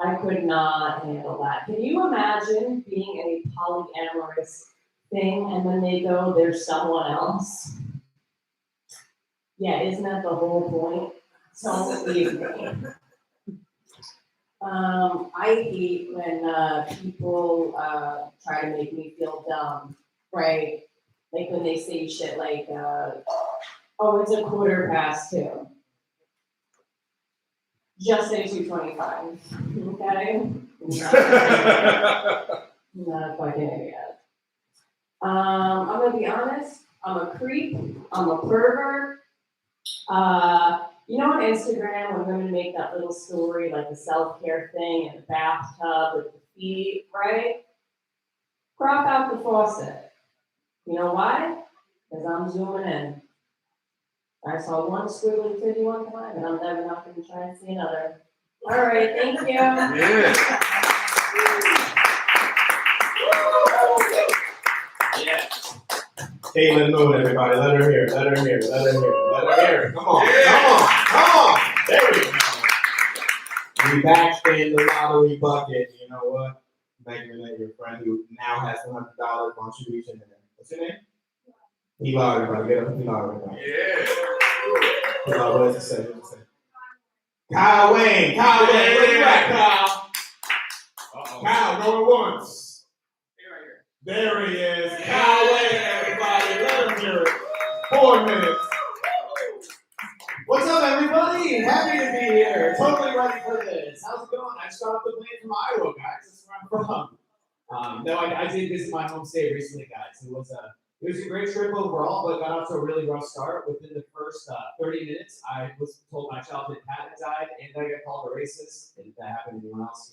I could not handle that. Can you imagine being in a polyamorous thing and then they go, there's someone else? Yeah, isn't that the whole point? Don't leave me. I hate when people try to make me feel dumb, right? Like when they say shit like, oh, it's 2:15. Just say 2:25, okay? Not a fucking idiot. I'm gonna be honest, I'm a creep, I'm a pervert. On Instagram when women make that little story, like the self-care thing in the bathtub with the feet, right? Crop out the faucet. You know why? Because I'm zooming in. I saw one squiggly titty one time, and I'm never not going to try and see another. All right, thank you. Yeah. Yeah. Stay in the mood, everybody. Let her hear. Let her hear. Let her hear. Let her hear. Come on. Yeah. Come on. There we go. We backspin the lottery bucket. You know what? Megan, that your friend who now has $100. Why don't you reach in there? What's your name? Eli, everybody. Get up, Eli, everybody. Yeah. Eli, what does it say? What does it say? Kyle Wayne. Kyle Wayne. Where you at, Kyle? Kyle, going once. There he is. Kyle Wayne, everybody. Let him hear it. 4 minutes. What's up, everybody? Happy to be here. Totally ready for this. How's it going? I just got off the plane from Iowa, guys. That's where I'm from. No, I did visit my home state recently, guys. It was a great trip overall, but got off to a really rough start. Within the first 30 minutes, I was told my childhood pet had died, and then I got called a racist. Did that happen to anyone else?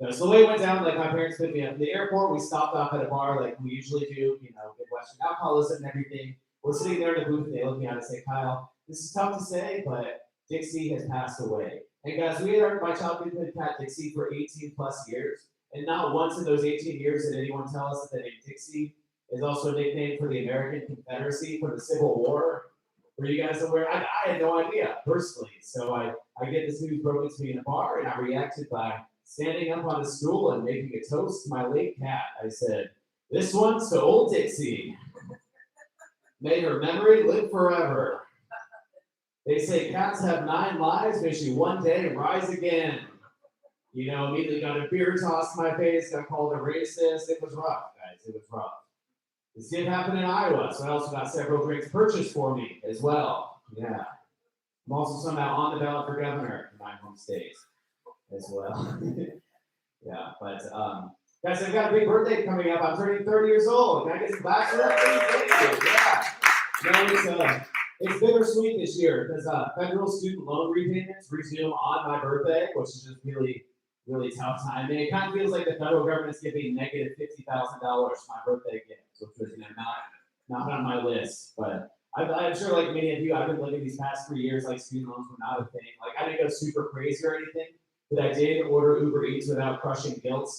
So the way it went down, like my parents picked me up at the airport. We stopped off at a bar like we usually do, get Western alcoholism and everything. We're sitting there in the booth, and they look me out and say, Kyle, this is tough to say, but Dixie has passed away. And guys, we had my childhood cat Dixie for 18 plus years. And not once in those 18 years did anyone tell us that the name Dixie is also a nickname for the American Confederacy for the Civil War. Were you guys aware? I had no idea personally. So I get this news broken to me in a bar, and I reacted by standing up on a stool and making a toast to my late cat. I said, this one's to old Dixie. May her memory live forever. They say cats have 9 lives, may she one day rise again. Immediately got a beer tossed in my face, got called a racist. It was rough, guys, it was rough. This did happen in Iowa, so I also got several drinks purchased for me as well. Yeah. I'm also somehow on the ballot for governor in my home state as well. Yeah, but guys, I've got a big birthday coming up. I'm turning 30 years old. Can I get some claps for that? Thank you. Yeah. It's bittersweet this year because federal student loan repayments resume on my birthday, which is just really, really tough timing. It kind of feels like the federal government's giving negative $50,000 for my birthday gift, which was not on my list, but I'm sure like many of you, I've been living these past 3 years, like student loans were not a thing. Like I didn't go super crazy or anything, but I did order Uber Eats without crushing guilt.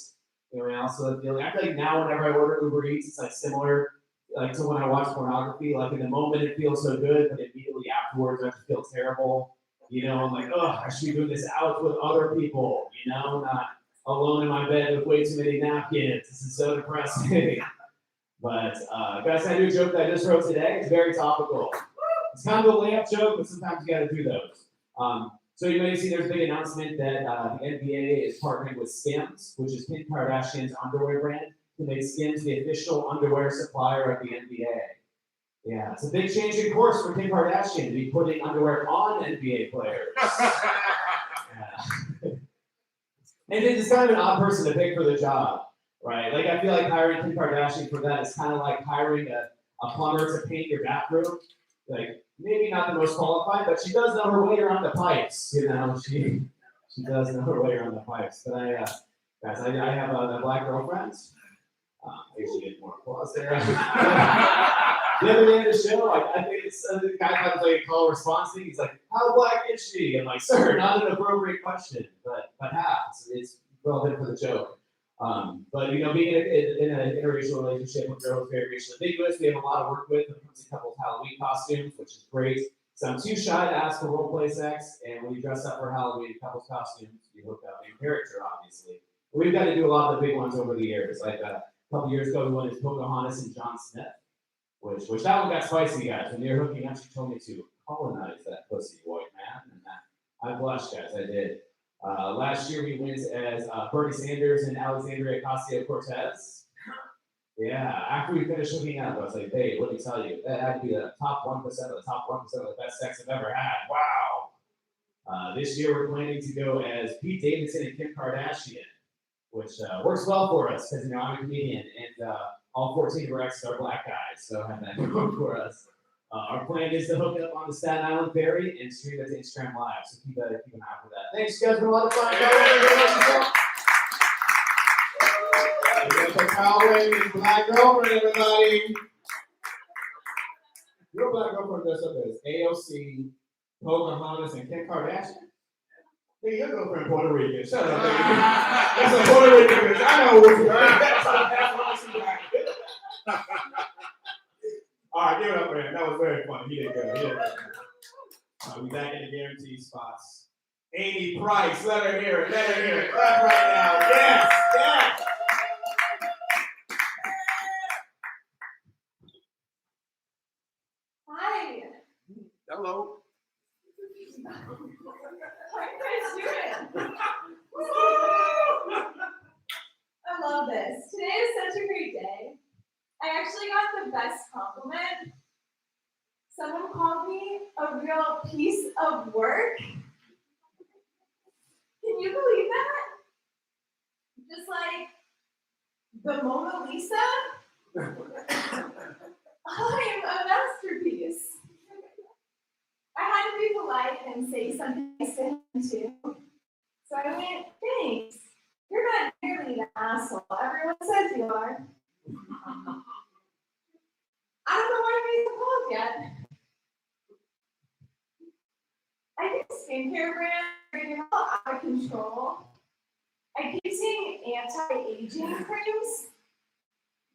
You know, and also feeling, I feel like now whenever I order Uber Eats, it's like similar like to when I watch pornography. Like in the moment it feels so good, but immediately afterwards I just feel terrible. You know, I'm like, oh, I should be doing this out with other people, you know, not alone in my bed with way too many napkins. This is so depressing. But guys, I do a joke that I just wrote today. It's very topical. It's kind of a layup joke, but sometimes you got to do those. So you may have seen there's a big announcement that the NBA is partnering with Skims, which is Kim Kardashian's underwear brand, to make Skims the official underwear supplier of the NBA. Yeah, it's a big change in course for Kim Kardashian to be putting underwear on NBA players. Yeah. And it's kind of an odd person to pick for the job, right? Like I feel like hiring Kim Kardashian for that is kind of like hiring a plumber to paint your bathroom. Like maybe not the most qualified, but she does know her way around the pipes. You know, she does know her way around the pipes. But guys, I have a black girlfriend. I usually get more applause there. The other day of the show, I think it's the guy had like a call response thing. He's like, "How black is she?" I'm like, "Sir, not an appropriate question, but how?" It's relevant for the joke. But you know, being in an interracial relationship with a girl who's very racially ambiguous, we have a lot of work with when it comes to couples Halloween costumes, which is great. So I'm too shy to ask for role play sex, and when you dress up for Halloween couples costumes, you hook up your character, obviously. We've got to do a lot of the big ones over the years. Like a couple years ago, we went as Pocahontas and John Smith. Which that one got spicy, guys. When they were hooking up, she told me to colonize that pussy, white man, and I blushed, guys. I did. Last year we went as Bernie Sanders and Alexandria Ocasio-Cortez. Yeah, after we finished hooking up, I was like, "Babe, let me tell you, that had to be the top 1% of the top 1% of the best sex I've ever had." Wow. This year we're planning to go as Pete Davidson and Kim Kardashian, which works well for us because you know I'm a comedian and all 14 of our exes are black guys, so have that going for us. Our plan is to hook up on the Staten Island ferry and stream it to Instagram Live, so keep an eye for that. Thanks, guys, for a lot of fun. His black girlfriend, everybody. Your black girlfriend dressed up as AOC, Pocahontas, and Kim Kardashian. Hey, your girlfriend Puerto Rican. Shut up, baby. That's a Puerto Rican bitch. I know what you're doing. All right, give it up for him. That was very funny. He did good. We back in the guaranteed spots. Amy Price, let her hear it. Let her hear it. Clap right now. Yes, yes. Hi. Hello. How are you guys doing? I love this. Today is such a great day. I actually got the best compliment. Someone called me a real piece of work. Can you believe that? Just like the Mona Lisa, I am a masterpiece. I had to be polite and say something nice to him too. So I went, thanks. You're not nearly the asshole everyone says you are. I don't know why I made the call yet. I think skincare brands are getting a little out of control. I keep seeing anti-aging creams,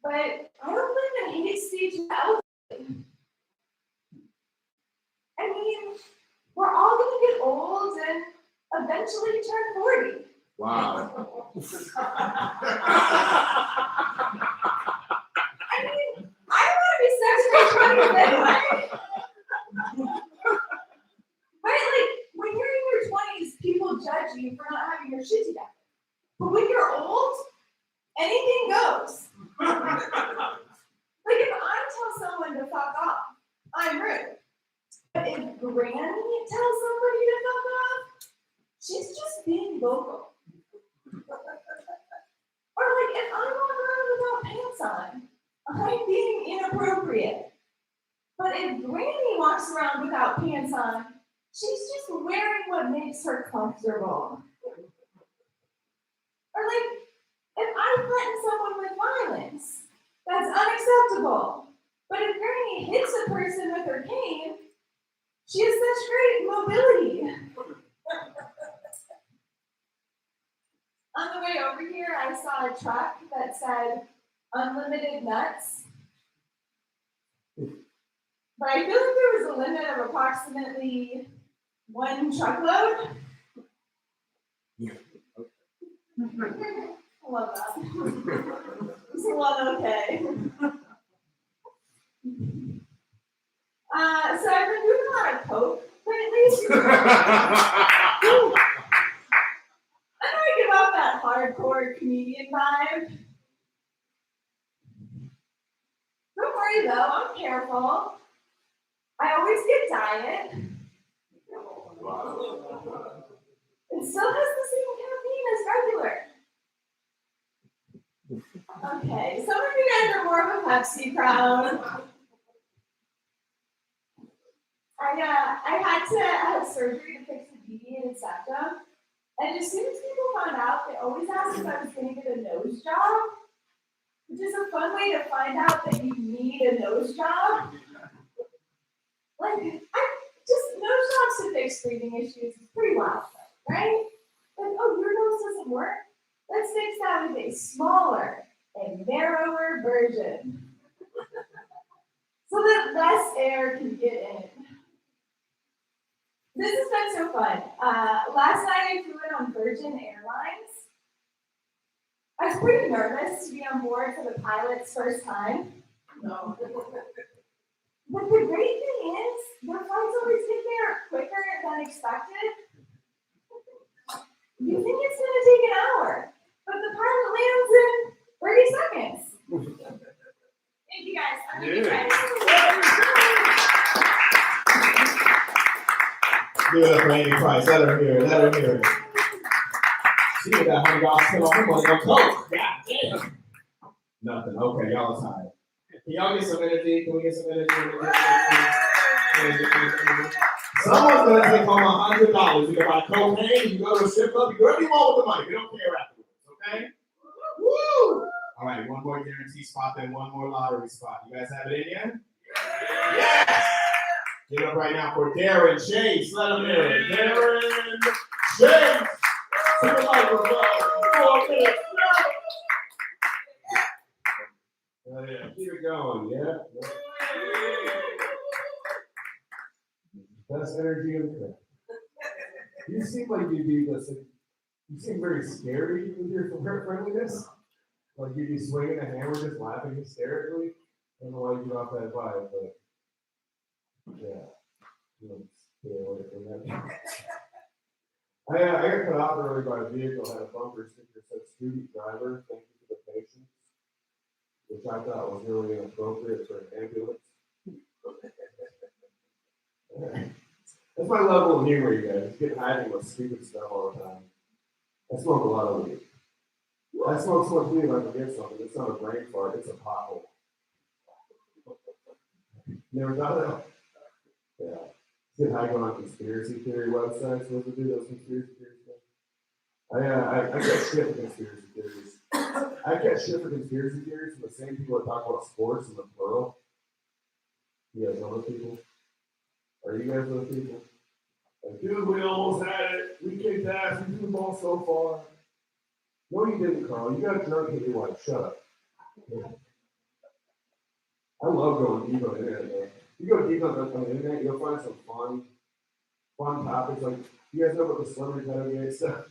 but I don't live in hate speech elderly. I mean, we're all gonna get old and eventually turn 40. Wow. I mean, I don't want to be sexually 20 anyway. Right? Like, when you're in your 20s, people judge you for not having your shit together. But when you're old, anything goes. Like, if I tell someone to fuck off, I'm rude. But if Granny tells somebody to fuck off, she's just being vocal. Or like, if I walk around without pants on, I'm being inappropriate. But if Granny walks around without pants on, she's just wearing what makes her comfortable. Or like, if I threaten someone with violence, that's unacceptable. But if Granny hits a person with her cane, she has such great mobility. On the way over here, I saw a truck that said unlimited nuts. But I feel like there was a limit of approximately 1 truckload. I love that. It's a one okay. So I've been doing a lot of coke lately. I'm trying to give off that hardcore comedian vibe. Don't worry though, I'm careful. I always get diet. It still has the same caffeine as regular. Okay, some of you guys are more of a Pepsi crowd. I had to have surgery to fix the deviated septum. And as soon as people found out, they always asked if I was going to get a nose job, which is a fun way to find out that you need a nose job. Like, nose jobs to fix breathing issues is pretty wild, right? Like, oh, your nose doesn't work? Let's fix that with a smaller and narrower version so that less air can get in. This has been so fun. Last night I flew in on Virgin Airlines. I was pretty nervous to be on board for the pilot's first time. No. But the great thing is, their flights always get there quicker than expected. You think it's going to take an hour, but the pilot lands in 30 seconds. Thank you guys. I love you guys. Give it up for Amy Price. Let her hear it. Let her hear it. She got that $100 spent on her money on coke. God damn. Nothing. Okay, y'all are tired. Can y'all get some energy? Can we get some energy? Someone's gonna take home $100. You can buy cocaine, you go to a strip club, you do whatever you want with the money. We don't care afterwards, okay? Woo! All right, one more guarantee spot, then one more lottery spot. You guys have it in yet? Yes! Give it up right now for Darren Chase. Let him hear it. Darren Chase! To the microphone. 4 minutes. Oh, yeah. Keep it going, yeah? Best energy in the crowd. You seem like you'd be, you seem very scary with your friendliness. Like you'd be swinging a hammer, just laughing hysterically. I don't know why you get off that vibe, but yeah. You know, stay away from that. I got cut off early by a vehicle, had a bumper sticker that said student driver, thank you for the patience, which I thought was really inappropriate for an ambulance. That's my level of humor, you guys. Just getting hiding with stupid stuff all the time. I smoke a lot of weed. I smoke so much weed if I forget something. It's not a brain fart, it's a pothole. Never thought of that? Yeah. Get high going on conspiracy theory websites. Supposed to do those conspiracy theory stuff. I get shit for conspiracy theories. I get shit for conspiracy theories from the same people that talk about sports in the plural. You guys know those people? Are you guys those people? Like, dude, we almost had it. We kicked ass. We threw the ball so far. No, you didn't, Carl. You got drunk and your wife. Shut up. I love going deep on the internet, man. You go deep on the internet, you'll find some fun topics. Like, you guys know about the celebrity Pettogate stuff?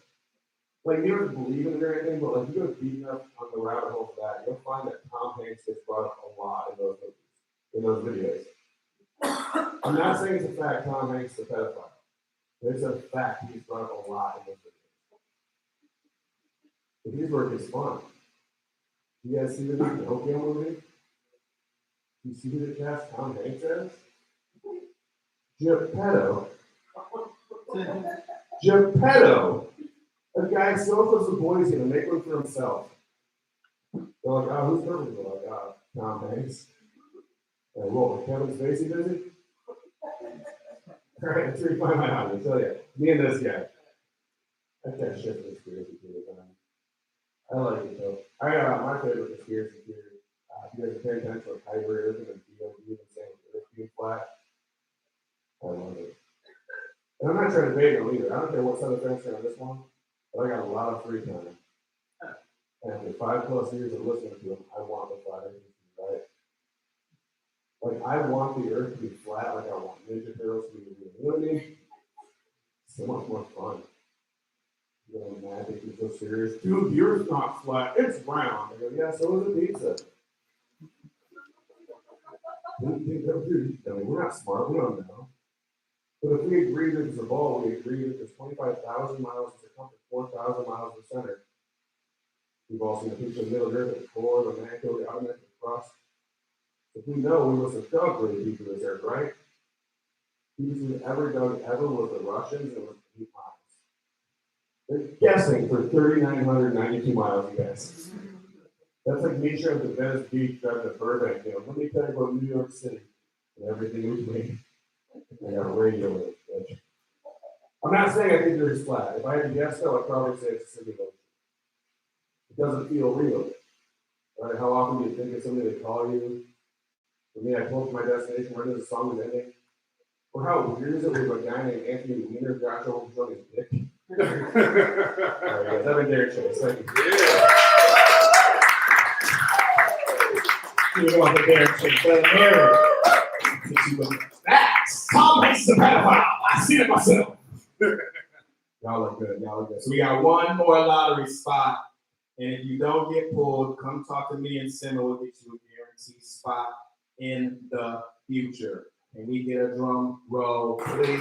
Like, you don't believe in it or anything, but like, you go deep enough on the rabbit hole for that, you'll find that Tom Hanks gets brought up a lot in those videos. I'm not saying it's a fact Tom Hanks is a pedophile. It's a fact he's brought up a lot in those videos. But his work is fun. You guys see the new Pinocchio movie? You see who the cast Tom Hanks as? Geppetto. Geppetto. A guy still puts the boys in and make one for himself. They're like, oh, who's perfect? They're like, oh, Tom Hanks. And well, Kevin Spacey busy? All right, that's where you find my hobby. So yeah, me and this guy. I can't shit for conspiracy theory. I like it though. My favorite conspiracy theory. If you guys are paying attention to like hybrid and DOT not trying to debate them either. I don't care what side of the fence you're on this one, but I got a lot of free time. And after 5+ years of listening to them, I want the flat earth to be right. Like, I want the earth to be flat, like I want Ninja Turtles to be real. You know what I mean? So much more fun. You know, magic is so serious. Dude, the earth's not flat, it's round. I go, yeah, so is a pizza. Dude, we're not smart, we don't know. But if we agree that it's a ball, we agree that there's 25,000 miles of circumference, 4,000 miles of center. We've all seen the picture of the middle earth, the core, the mantle, the outer crust. If we know, we must have dug really deep in this earth, right? Deepest we've ever dug ever was the Russians, and it was 8 miles. They're guessing for 3,992 miles, you guys. That's like me showing the Venice Beach driving to Burbank, you know, let me tell you about New York City and everything in between. I got a radio with it. I'm not saying I think they're flat. If I had to guess, though, I'd probably say it's a simulation. It doesn't feel real. Right? How often do you think of somebody they call you? For me, I pull up to my destination right as the song was ending. Well, how weird is it with a guy named Anthony Weiner got over showing his dick? All right, guys, I've been there, Chase. Thank you. You want the bear Chase? That's Tom Hanks the pedophile. I see it myself. Y'all look good. Y'all look good. So we got one more lottery spot. And if you don't get pulled, come talk to me and Simba. We'll get you a guaranteed spot in the future. And we get a drum roll, please.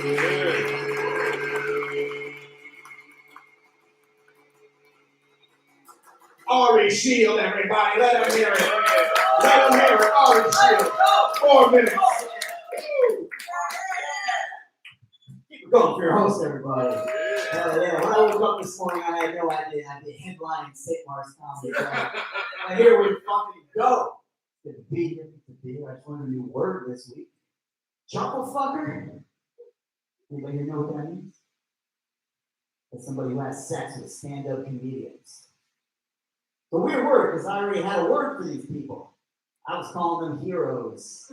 Ari Shield, everybody. Let them hear it. Let them hear it. Ari Shield. 4 minutes. Keep it going for your host, everybody. Hell yeah. When I woke up this morning, I had no idea I'd be headlining St. Mark's Comedy Club. But here we fucking go. Good to be here. Good to be here. I just learned a new word this week. Chuckle fucker? Anybody here know what that means? That's somebody who has sex with stand-up comedians. It's a weird word because I already had a word for these people. I was calling them heroes.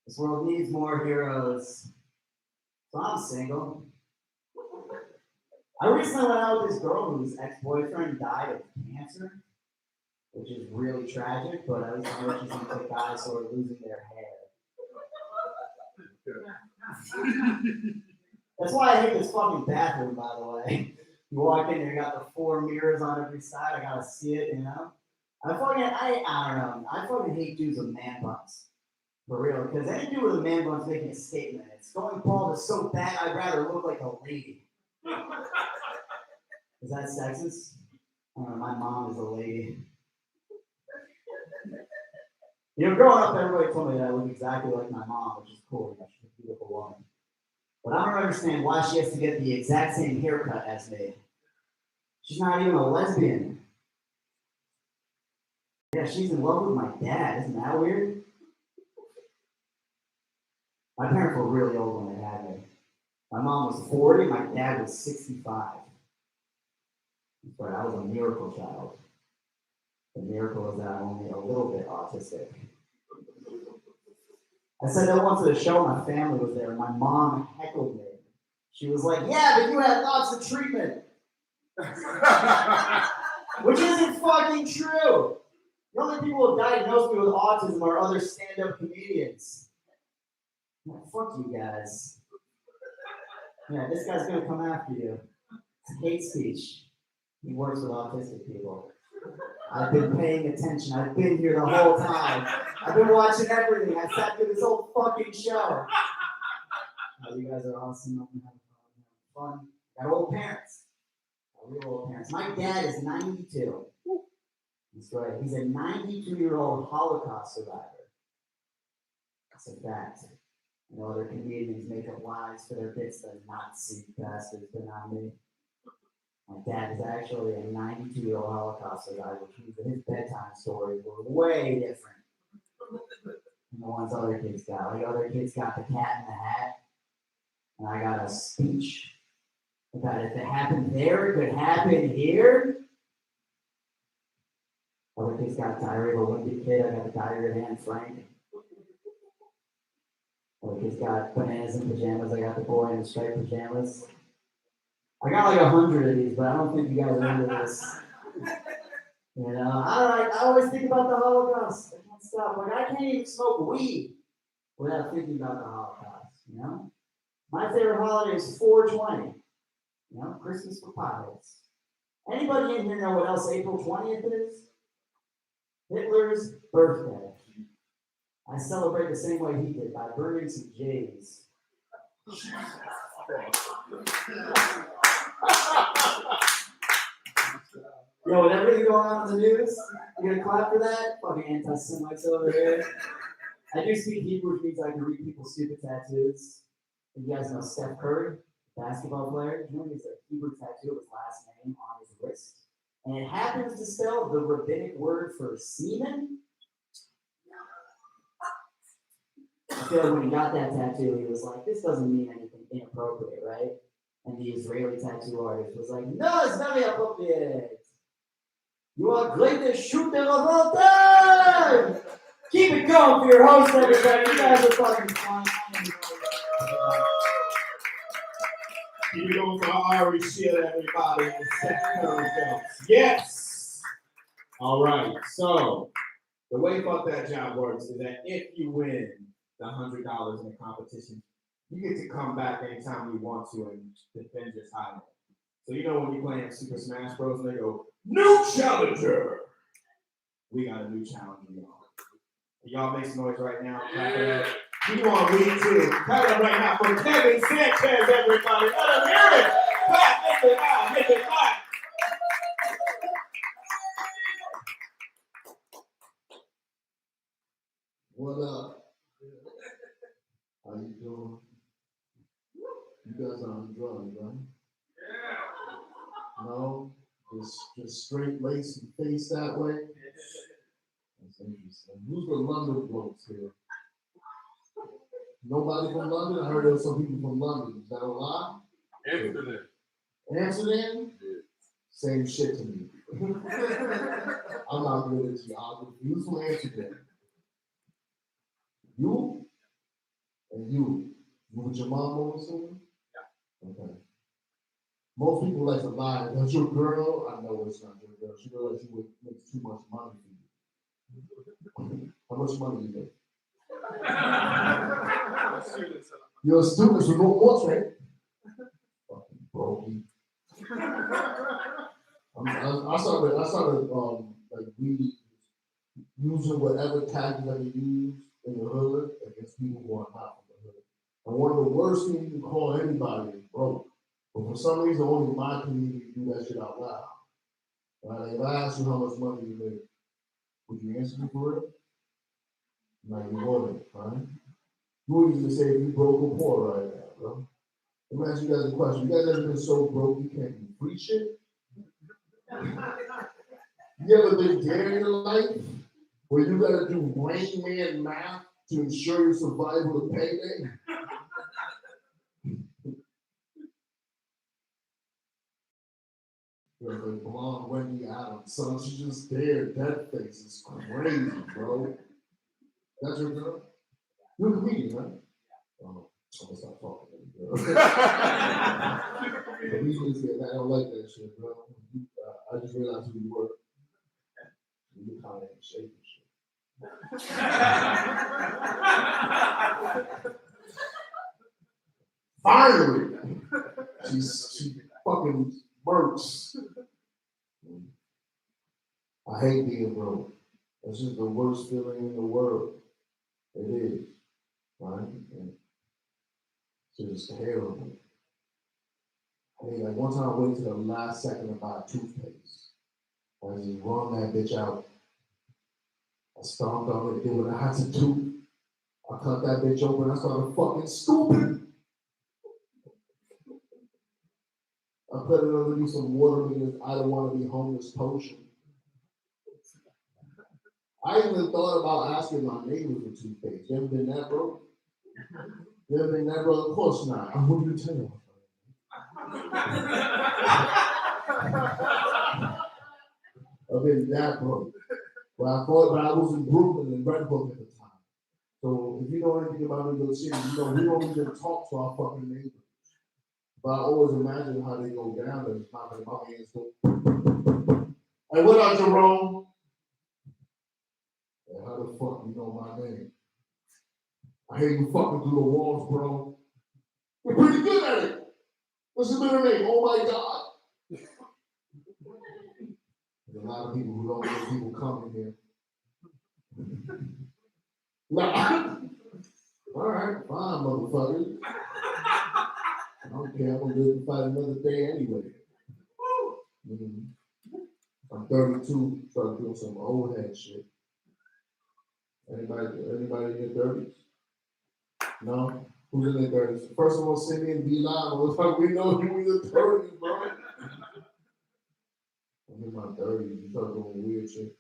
This world needs more heroes. So I'm single. I recently went out with this girl whose ex-boyfriend died of cancer, which is really tragic, but at least I know she's into guys who are losing their hair. That's why I hate this fucking bathroom, by the way. You walk in there, you got the 4 mirrors on every side, I gotta see it, you know? I don't know. I fucking hate dudes with man buns. For real, because any dude with a man bun's making a statement. It's going bald is so bad, I'd rather look like a lady. Is that sexist? I don't know, my mom is a lady. You know, growing up, everybody told me that I look exactly like my mom, which is cool. She's a beautiful woman. But I don't understand why she has to get the exact same haircut as me. She's not even a lesbian. Yeah, she's in love with my dad. Isn't that weird? My parents were really old when they had me. My mom was 40, my dad was 65. But I was a miracle child. The miracle is that I'm only a little bit autistic. I said that once at a show, my family was there, and my mom heckled me. She was like, yeah, but you had lots of treatment. Which isn't fucking true. The only people who diagnosed me with autism are other stand-up comedians. Yeah, fuck you guys. Yeah, this guy's gonna come after you. It's hate speech. He works with autistic people. I've been paying attention. I've been here the whole time. I've been watching everything. I sat through this whole fucking show. Oh, you guys are awesome. I'm having fun. Got old parents. Real old parents. My dad is 92. That's right. He's a 92-year-old Holocaust survivor. That's a fact. You know, other comedians make up lies for their bits, the Nazi bastards, but not me. My dad is actually a 92-year-old Holocaust survivor, which means that his bedtime stories were way different than the ones other kids got. Like, other kids got the Cat in the Hat, and I got a speech about if it happened there, it could happen here. Other kids got Diary of a Wimpy Kid. I got the Diary of Anne Frank. Like he's got bananas in pajamas. I got the boy in striped pajamas. I got like 100 of these, but I don't think you guys are into this. You know, I always think about the Holocaust. I can't stop. Like I can't even smoke weed without thinking about the Holocaust. You know, my favorite holiday is 420. You know, Christmas for pilots. Anybody in here know what else April 20th is? Hitler's birthday. I celebrate the same way he did by burning some J's. Yo, with everything going on in the news, you gonna clap for that? Fucking anti-Semites over here. I do speak Hebrew, which means I can read people's stupid tattoos. And you guys know Steph Curry, basketball player. You know, he has a Hebrew tattoo of his last name on his wrist. And it happens to spell the rabbinic word for semen. I feel like when he got that tattoo, he was like, this doesn't mean anything inappropriate, right? And the Israeli tattoo artist was like, no, it's very appropriate. You are greatest shooter of all time! Keep it going for your host, everybody. You guys are fucking fun. Keep it going for Ari Shield, everybody. Yes! All right, so the way Fuck That Job works is that if you win the $100 in the competition, you get to come back anytime you want to and defend your title. So you know when you're playing Super Smash Bros. And they go, new challenger! We got a new challenger, y'all. Y'all make some noise right now. Clap it up. You want me too. Clap it up right now for Kevin Sanchez, everybody. Let us hear it. Clap, make it loud, make it clap. What up? How you doing? You guys are on drugs, right? Yeah. No? Just straight lace and face that way? That's interesting. Who's the London blokes here? Nobody from London? I heard there were some people from London. Is that a lie? Amsterdam. Amsterdam? Yeah. Same shit to me. I'm not good at geography. Who's from Amsterdam? You? And you? You with your mom or something? Yeah. Okay. Most people like to lie. That's your girl? I know it's not your girl. She realized she would make too much money for you. How much money do you make? You're a student, so no more, right? Fucking brokey. I started like really using whatever tactics I could use in the hood against people who are not from the hood. And one of the worst things you can call anybody is broke. But for some reason, only my community do that shit out loud. Right? If I ask you how much money you make, would you answer me for it? No, you wouldn't, right? You wouldn't even say if you broke or poor right now, bro. Let me ask you guys a question. You guys ever been so broke you can't do free shit? You ever been there in your life where you gotta do Rain Man math to ensure your survival of payday? There's a blonde Wendy Adams, son. She's just there, dead face. It's crazy, bro. That's your girl? You're a comedian, right? Oh, I'm gonna stop talking to you, girl. Comedians, I don't like that shit, bro. I just realized who you were. You kind of in shape and shit. Finally! She fucking works. I hate being broke. That's just the worst feeling in the world. It is, right? And it's just terrible. I mean, like one time I waited to the last second to buy a toothpaste. I just run that bitch out. I stomped on it, did what I had to do. I cut that bitch open, I started fucking scooping. I put it underneath some water because I don't want to be homeless potion. I even thought about asking my neighbors for toothpaste. You ever been that broke? You ever been that broke? Of course not. I'm going to tell you. I've been that broke. But I was in Brooklyn and Red Hook at the time. So if you know anything about New York City, you know we don't even talk to our fucking neighbors. But I always imagine how they go down and knocking them out hands. Hey, what up, Jerome? Hey, how the fuck you know my name? I hear you fucking through the walls, bro. You're pretty good at it. What's your middle name? Oh my God. There's a lot of people who don't know people coming here. Nah. All right, fine, motherfucker. I don't care. I'm gonna live to fight another day anyway. I'm 32, started doing some old head shit. Anybody in their 30s? No? Who's in their 30s? First of all, send me in B9. Motherfucker, we know you in your 30s, bro. I'm in my 30s. You start doing weird shit.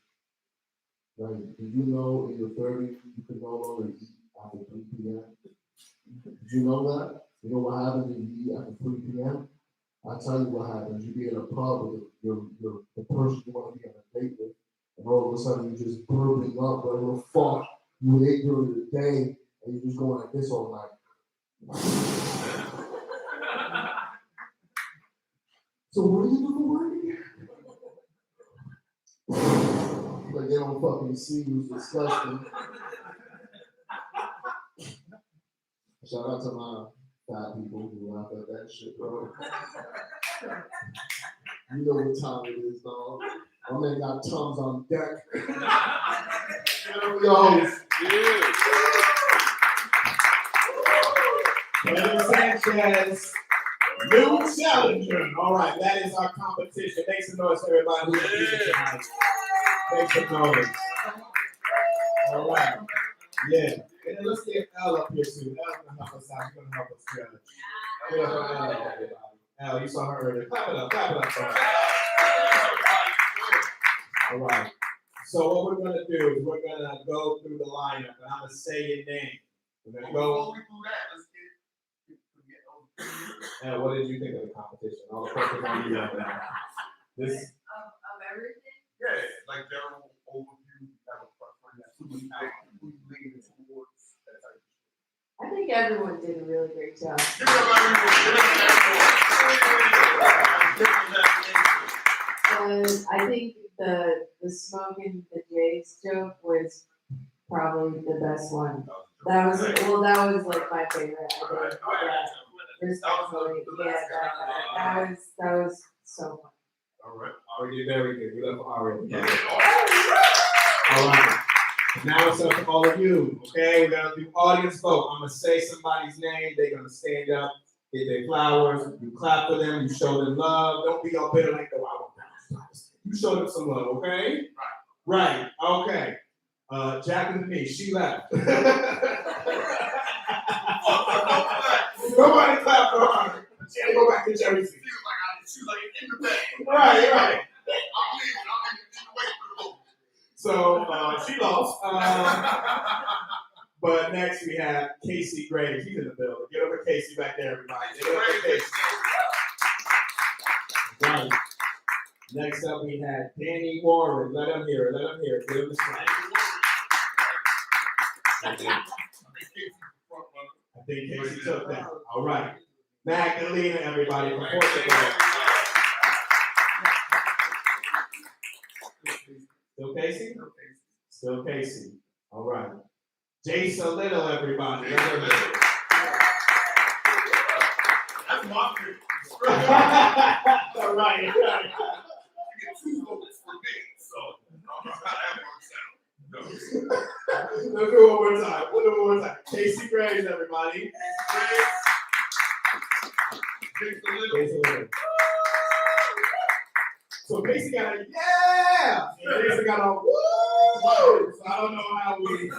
Like, did you know in your 30s you can no longer eat after 3 p.m.? Did you know that? You know what happens if you eat after 3 p.m.? I'll tell you what happens. You be in a pub with the person you want to be on a date with, and all of a sudden you just burping up whatever the fuck you ate during the day, and you just going like this all night. So what do you do for work again? Like they don't fucking see you. It's disgusting. Shout out to my fat people who laugh at that shit, bro. You know what time it is, dog. My man got tongues on deck. Yo. Kevin Sanchez, new challenger. All right, that is our competition. Make some noise, everybody. Who's competing tonight? Make some noise. All right. Yeah. And then let's get Al up here too. Al's gonna help us out. She's gonna help us judge. Give it up for Al, everybody. Al, you saw her earlier. Clap it up for her. All right. So what we're gonna do is we're gonna go through the lineup, and I'm gonna say your name. We're gonna go. Before we do that, let's get Al, what did you think of the competition? All the questions on you right now. This. Of everything? yeah, like general overview, have a preference, who you leaning towards, that type of shit. I think everyone did a really great job. Give it up, everyone. I think the smoking the Jays joke was probably the best one. That was like my favorite. I think. Yeah, respectfully, yeah, that was so fun. All right. Ari, very good. We love Ari. All right. Now it's up to all of you. Okay, we're gonna do audience vote. I'm gonna say somebody's name. They're gonna stand up, get their flowers. You clap for them. You show them love. Don't be all bitter like, oh, I want flowers. You show them some love. Okay. Right. Okay. Jacqueline me. She left. Nobody clap for her. She had to go back to Jersey. She was like in the bag. Right. I'm leaving the way for the vote. So she lost. But next we have Casey Graves. She's in the building. Get over Casey back there, everybody. Get over Casey. Right. Next up we have Danny Warren. Let him hear it. Let him hear it. Give him the slide. I think Casey took that. All right. Magdalena, everybody, from Portugal. Still Casey? Still Casey. All right. Jason Little, everybody. Let him hear it. That's my favorite. All right. You get 2 votes for me, so I don't know how that works out. Let's do it one more time. We'll do it one more time. Casey Graves, everybody. Casey Little. So Casey got a yeah! And Casey got a woo! So I don't know how we.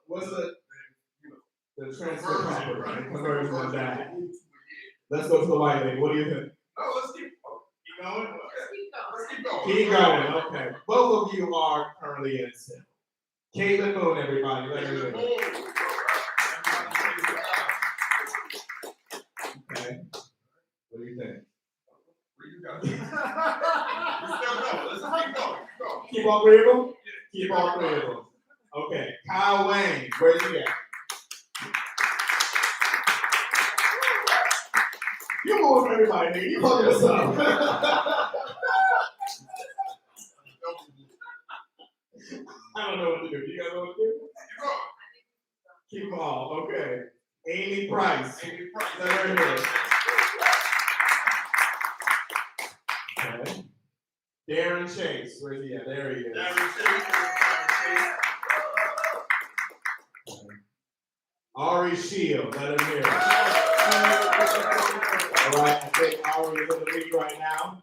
What's the transfer proper, right? Conversion on that. Let's go to the white lady. What do you think? No, let's keep going. Let's keep going. Keep going. Okay. Both of you are currently in still. Caitlin Moon, everybody. Let her know. Okay. What do you think? Where you go? We still go. Let's keep going. Keep all 3 of them? Keep all 3 of them. Okay, Kyle Wayne, where's he at? You move for everybody, nigga. You fucking us up. I don't know what to do. You guys know what to do? Keep them all. Okay. Amy Price. Amy Price. Right here. Okay. Darren Chase. Where's he at? There he is. Darren Chase. Ari Shield. Let him hear. All right. I think Ari is in the lead right now.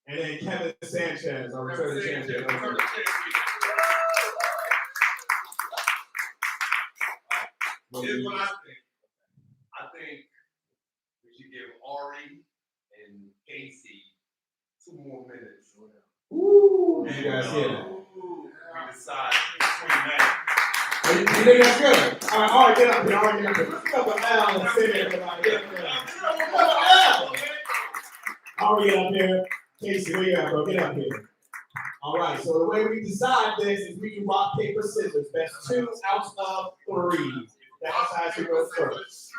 And then Kevin Sanchez, our returning champion. Here's what I think. I think we should give Ari and Casey 2 more minutes. Woo! You guys hear that? We decide between that. You think that's good? All right, Ari, get up here. Ari, get up here. Let's go to Al and sit here, everybody. Get up here. Ari, get up here. Casey, where you at, bro? Get up here. All right, so the way we decide this is we do rock, paper, scissors. Best 2 out of 3. That's how you go first.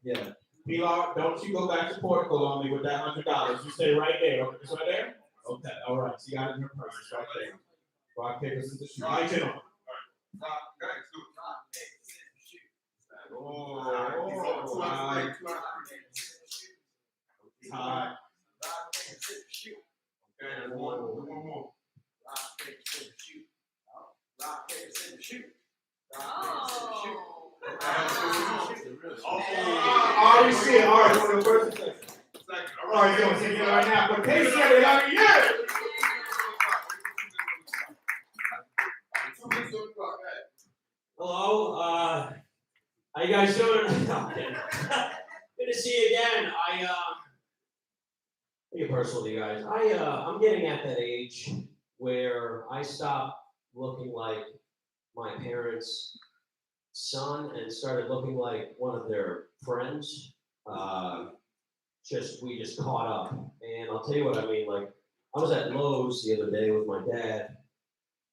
Yeah. Pilar, don't you go back to Portugal on me with that $100. You stay right there. Okay, it's right there? Okay, all right. So you got it in your purse. It's right there. Rock, paper, scissors, shoot. Light it on. Tie. Okay, one more. Rock, paper, scissors, shoot. Rock, paper, scissors, shoot. Already see it. All right, one of the first and second. All right, going to take it right now. But Casey, everybody, yeah. Hello, how you guys doing? Good to see you again. Be personal to you guys. I'm getting at that age where I stop looking like my parents' son and started looking like one of their friends. We just caught up. And I'll tell you what I mean. Like, I was at Lowe's the other day with my dad,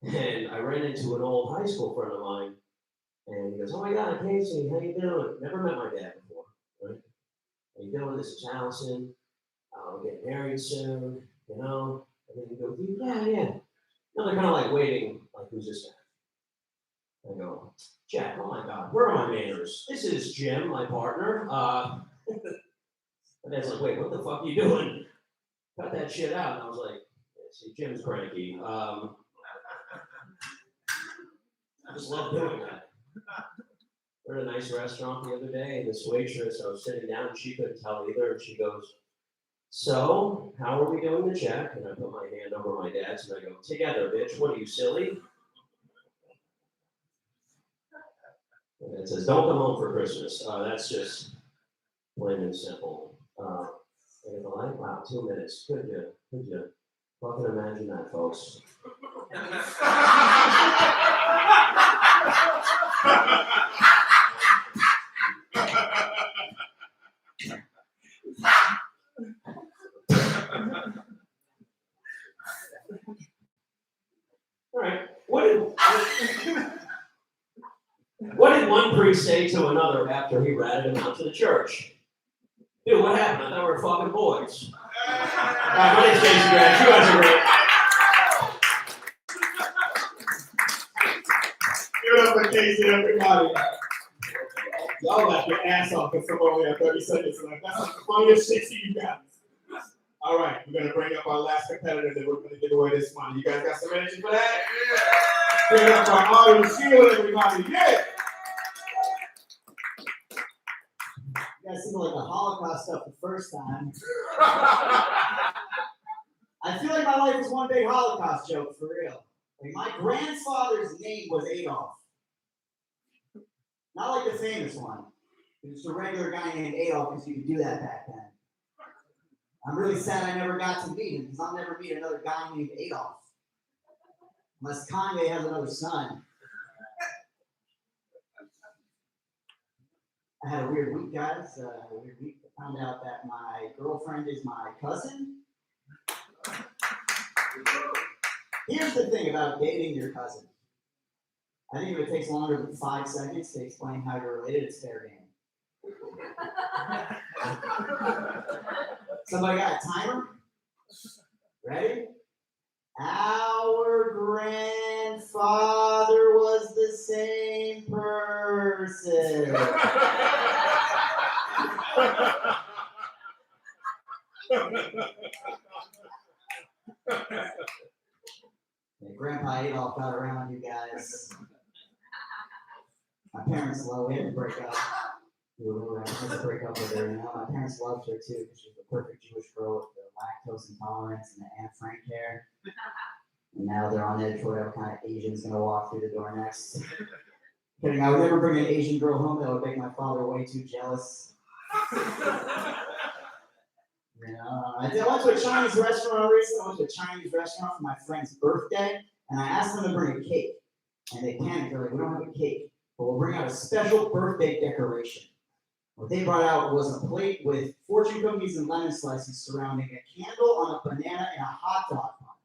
and I ran into an old high school friend of mine. And he goes, "Oh my God, Casey, how you doing?" Never met my dad before, right? How you doing? This is Allison. We're getting married soon, you know? And then he goes, "Yeah." Now they're kind of like waiting, like, who's this guy? I go, "Jack, oh my God, where are my manners? This is Jim, my partner." And dad's like, "Wait, what the fuck are you doing? Cut that shit out." And I was like, "Yeah, see, Jim's cranky." I just love doing that. We're at a nice restaurant the other day, and this waitress, I was sitting down, and she couldn't tell either, and she goes, "So, how are we doing the check?" And I put my hand over my dad's, and I go, "Together, bitch, what are you, silly?" And it says, "Don't come home for Christmas." That's just plain and simple. And the light, wow, 2 minutes. Could you fucking imagine that, folks? All right. What did one priest say to another after he ratted him out to the church? Dude, what happened? I thought we were fucking boys. My name's Jason Grant. You guys are great. Give it up for Casey, everybody. Y'all laugh your ass off because someone only had 30 seconds left. That's the funniest shit you guys. All right, we're going to bring up our last competitor that we're going to give away this money. You guys got some energy for that? Yeah. Give it up for Ari and Shield, everybody. Yeah. You guys seem like the Holocaust stuff the first time. I feel like my life is one big Holocaust joke, for real. Like, my grandfather's name was Adolf. Not like the famous one. It was just a regular guy named Adolf because you could do that back then. I'm really sad I never got to meet him because I'll never meet another guy named Adolf. Unless Kanye has another son. I had a weird week, guys. I found out that my girlfriend is my cousin. Here's the thing about dating your cousin. I think if it takes longer than 5 seconds to explain how you're related, it's fair game. Somebody got a timer? Ready? Our grandfather was the same person. Grandpa Adolf got around you guys. My parents loved, we had to break up. We had to break up with her, you know. My parents loved her too, because she was the perfect Jewish girl with the lactose intolerance and the Anne Frank hair. And now they're on edge for whatever kind of Asian's gonna walk through the door next. Kidding, I would never bring an Asian girl home, that would make my father way too jealous. You know, I went to a Chinese restaurant recently. I went to a Chinese restaurant for my friend's birthday, and I asked them to bring a cake. And they panicked. They're like, we don't have a cake, but we'll bring out a special birthday decoration. What they brought out was a plate with fortune cookies and lemon slices surrounding a candle on a banana and a hot dog bun.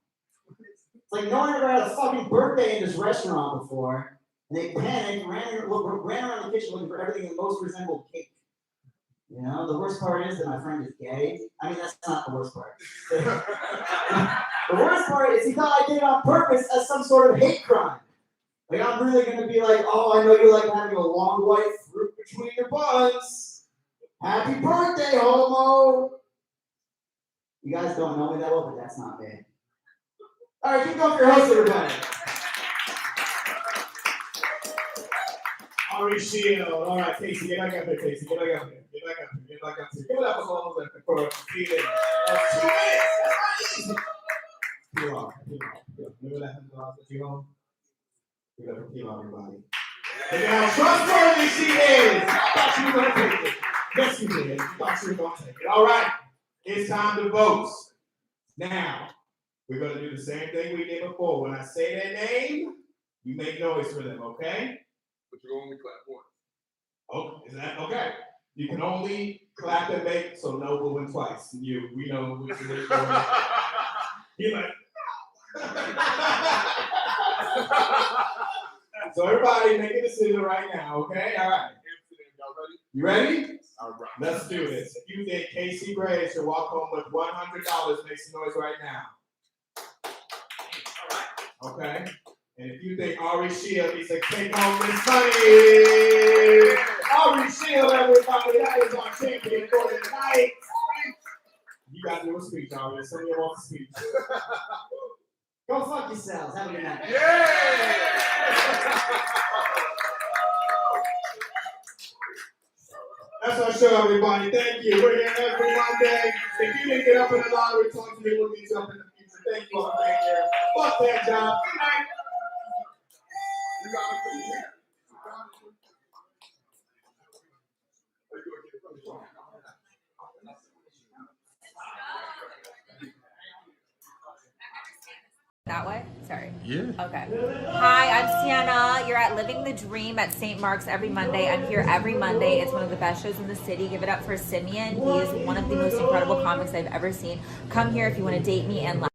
It's like no one ever had a fucking birthday in this restaurant before, and they panicked, ran around the kitchen looking for everything that most resembled cake. You know, the worst part is that my friend is gay. I mean, that's not the worst part. The worst part is he thought I did it on purpose as some sort of hate crime. Like, I'm really going to be like, oh, I know you like having a long white fruit between your buns. Happy birthday, homo. You guys don't know me that well, but that's not me. All right, keep going for your host, everybody. Ari Shield. All right, Casey, get back up here, Casey. Get back up here. Get back up here. Get back up here. Give it up for all of them for feeling 2 minutes. Too long. Remember that happened last week home? We got to feel everybody. Look at how trustworthy she is. I thought she was going to take it. Yes, you did. You thought she was going to take it. All right. It's time to vote. Now, we're going to do the same thing we did before. When I say their name, you make noise for them, okay? But you only clap once. Oh, is that okay? You can only clap and make, so no booing twice. We know which is You're like, so everybody make a decision right now, okay? All right. Y'all ready? You ready? All right. Let's do this. If you think Casey Gray should walk home with $100, make some noise right now. All right. Okay. And if you think Ari Shield needs to take home this money, Ari Shield, everybody, that is our champion for tonight. You got to do a speech, Ari. Somebody wants a speech. Go fuck yourselves. Have a good night. Yeah! That's our show, everybody. Thank you. We're here every Monday. If you didn't get up in the lottery, talk to me. We'll get you up in the future. Thank you all for being here. Fuck that job. Good night. You got to be here. That way? Sorry. Yeah. Okay. Hi, I'm Sienna. You're at Living the Dream at St. Mark's every Monday. I'm here every Monday. It's one of the best shows in the city. Give it up for Simeon. He is one of the most incredible comics I've ever seen. Come here if you want to date me and laugh.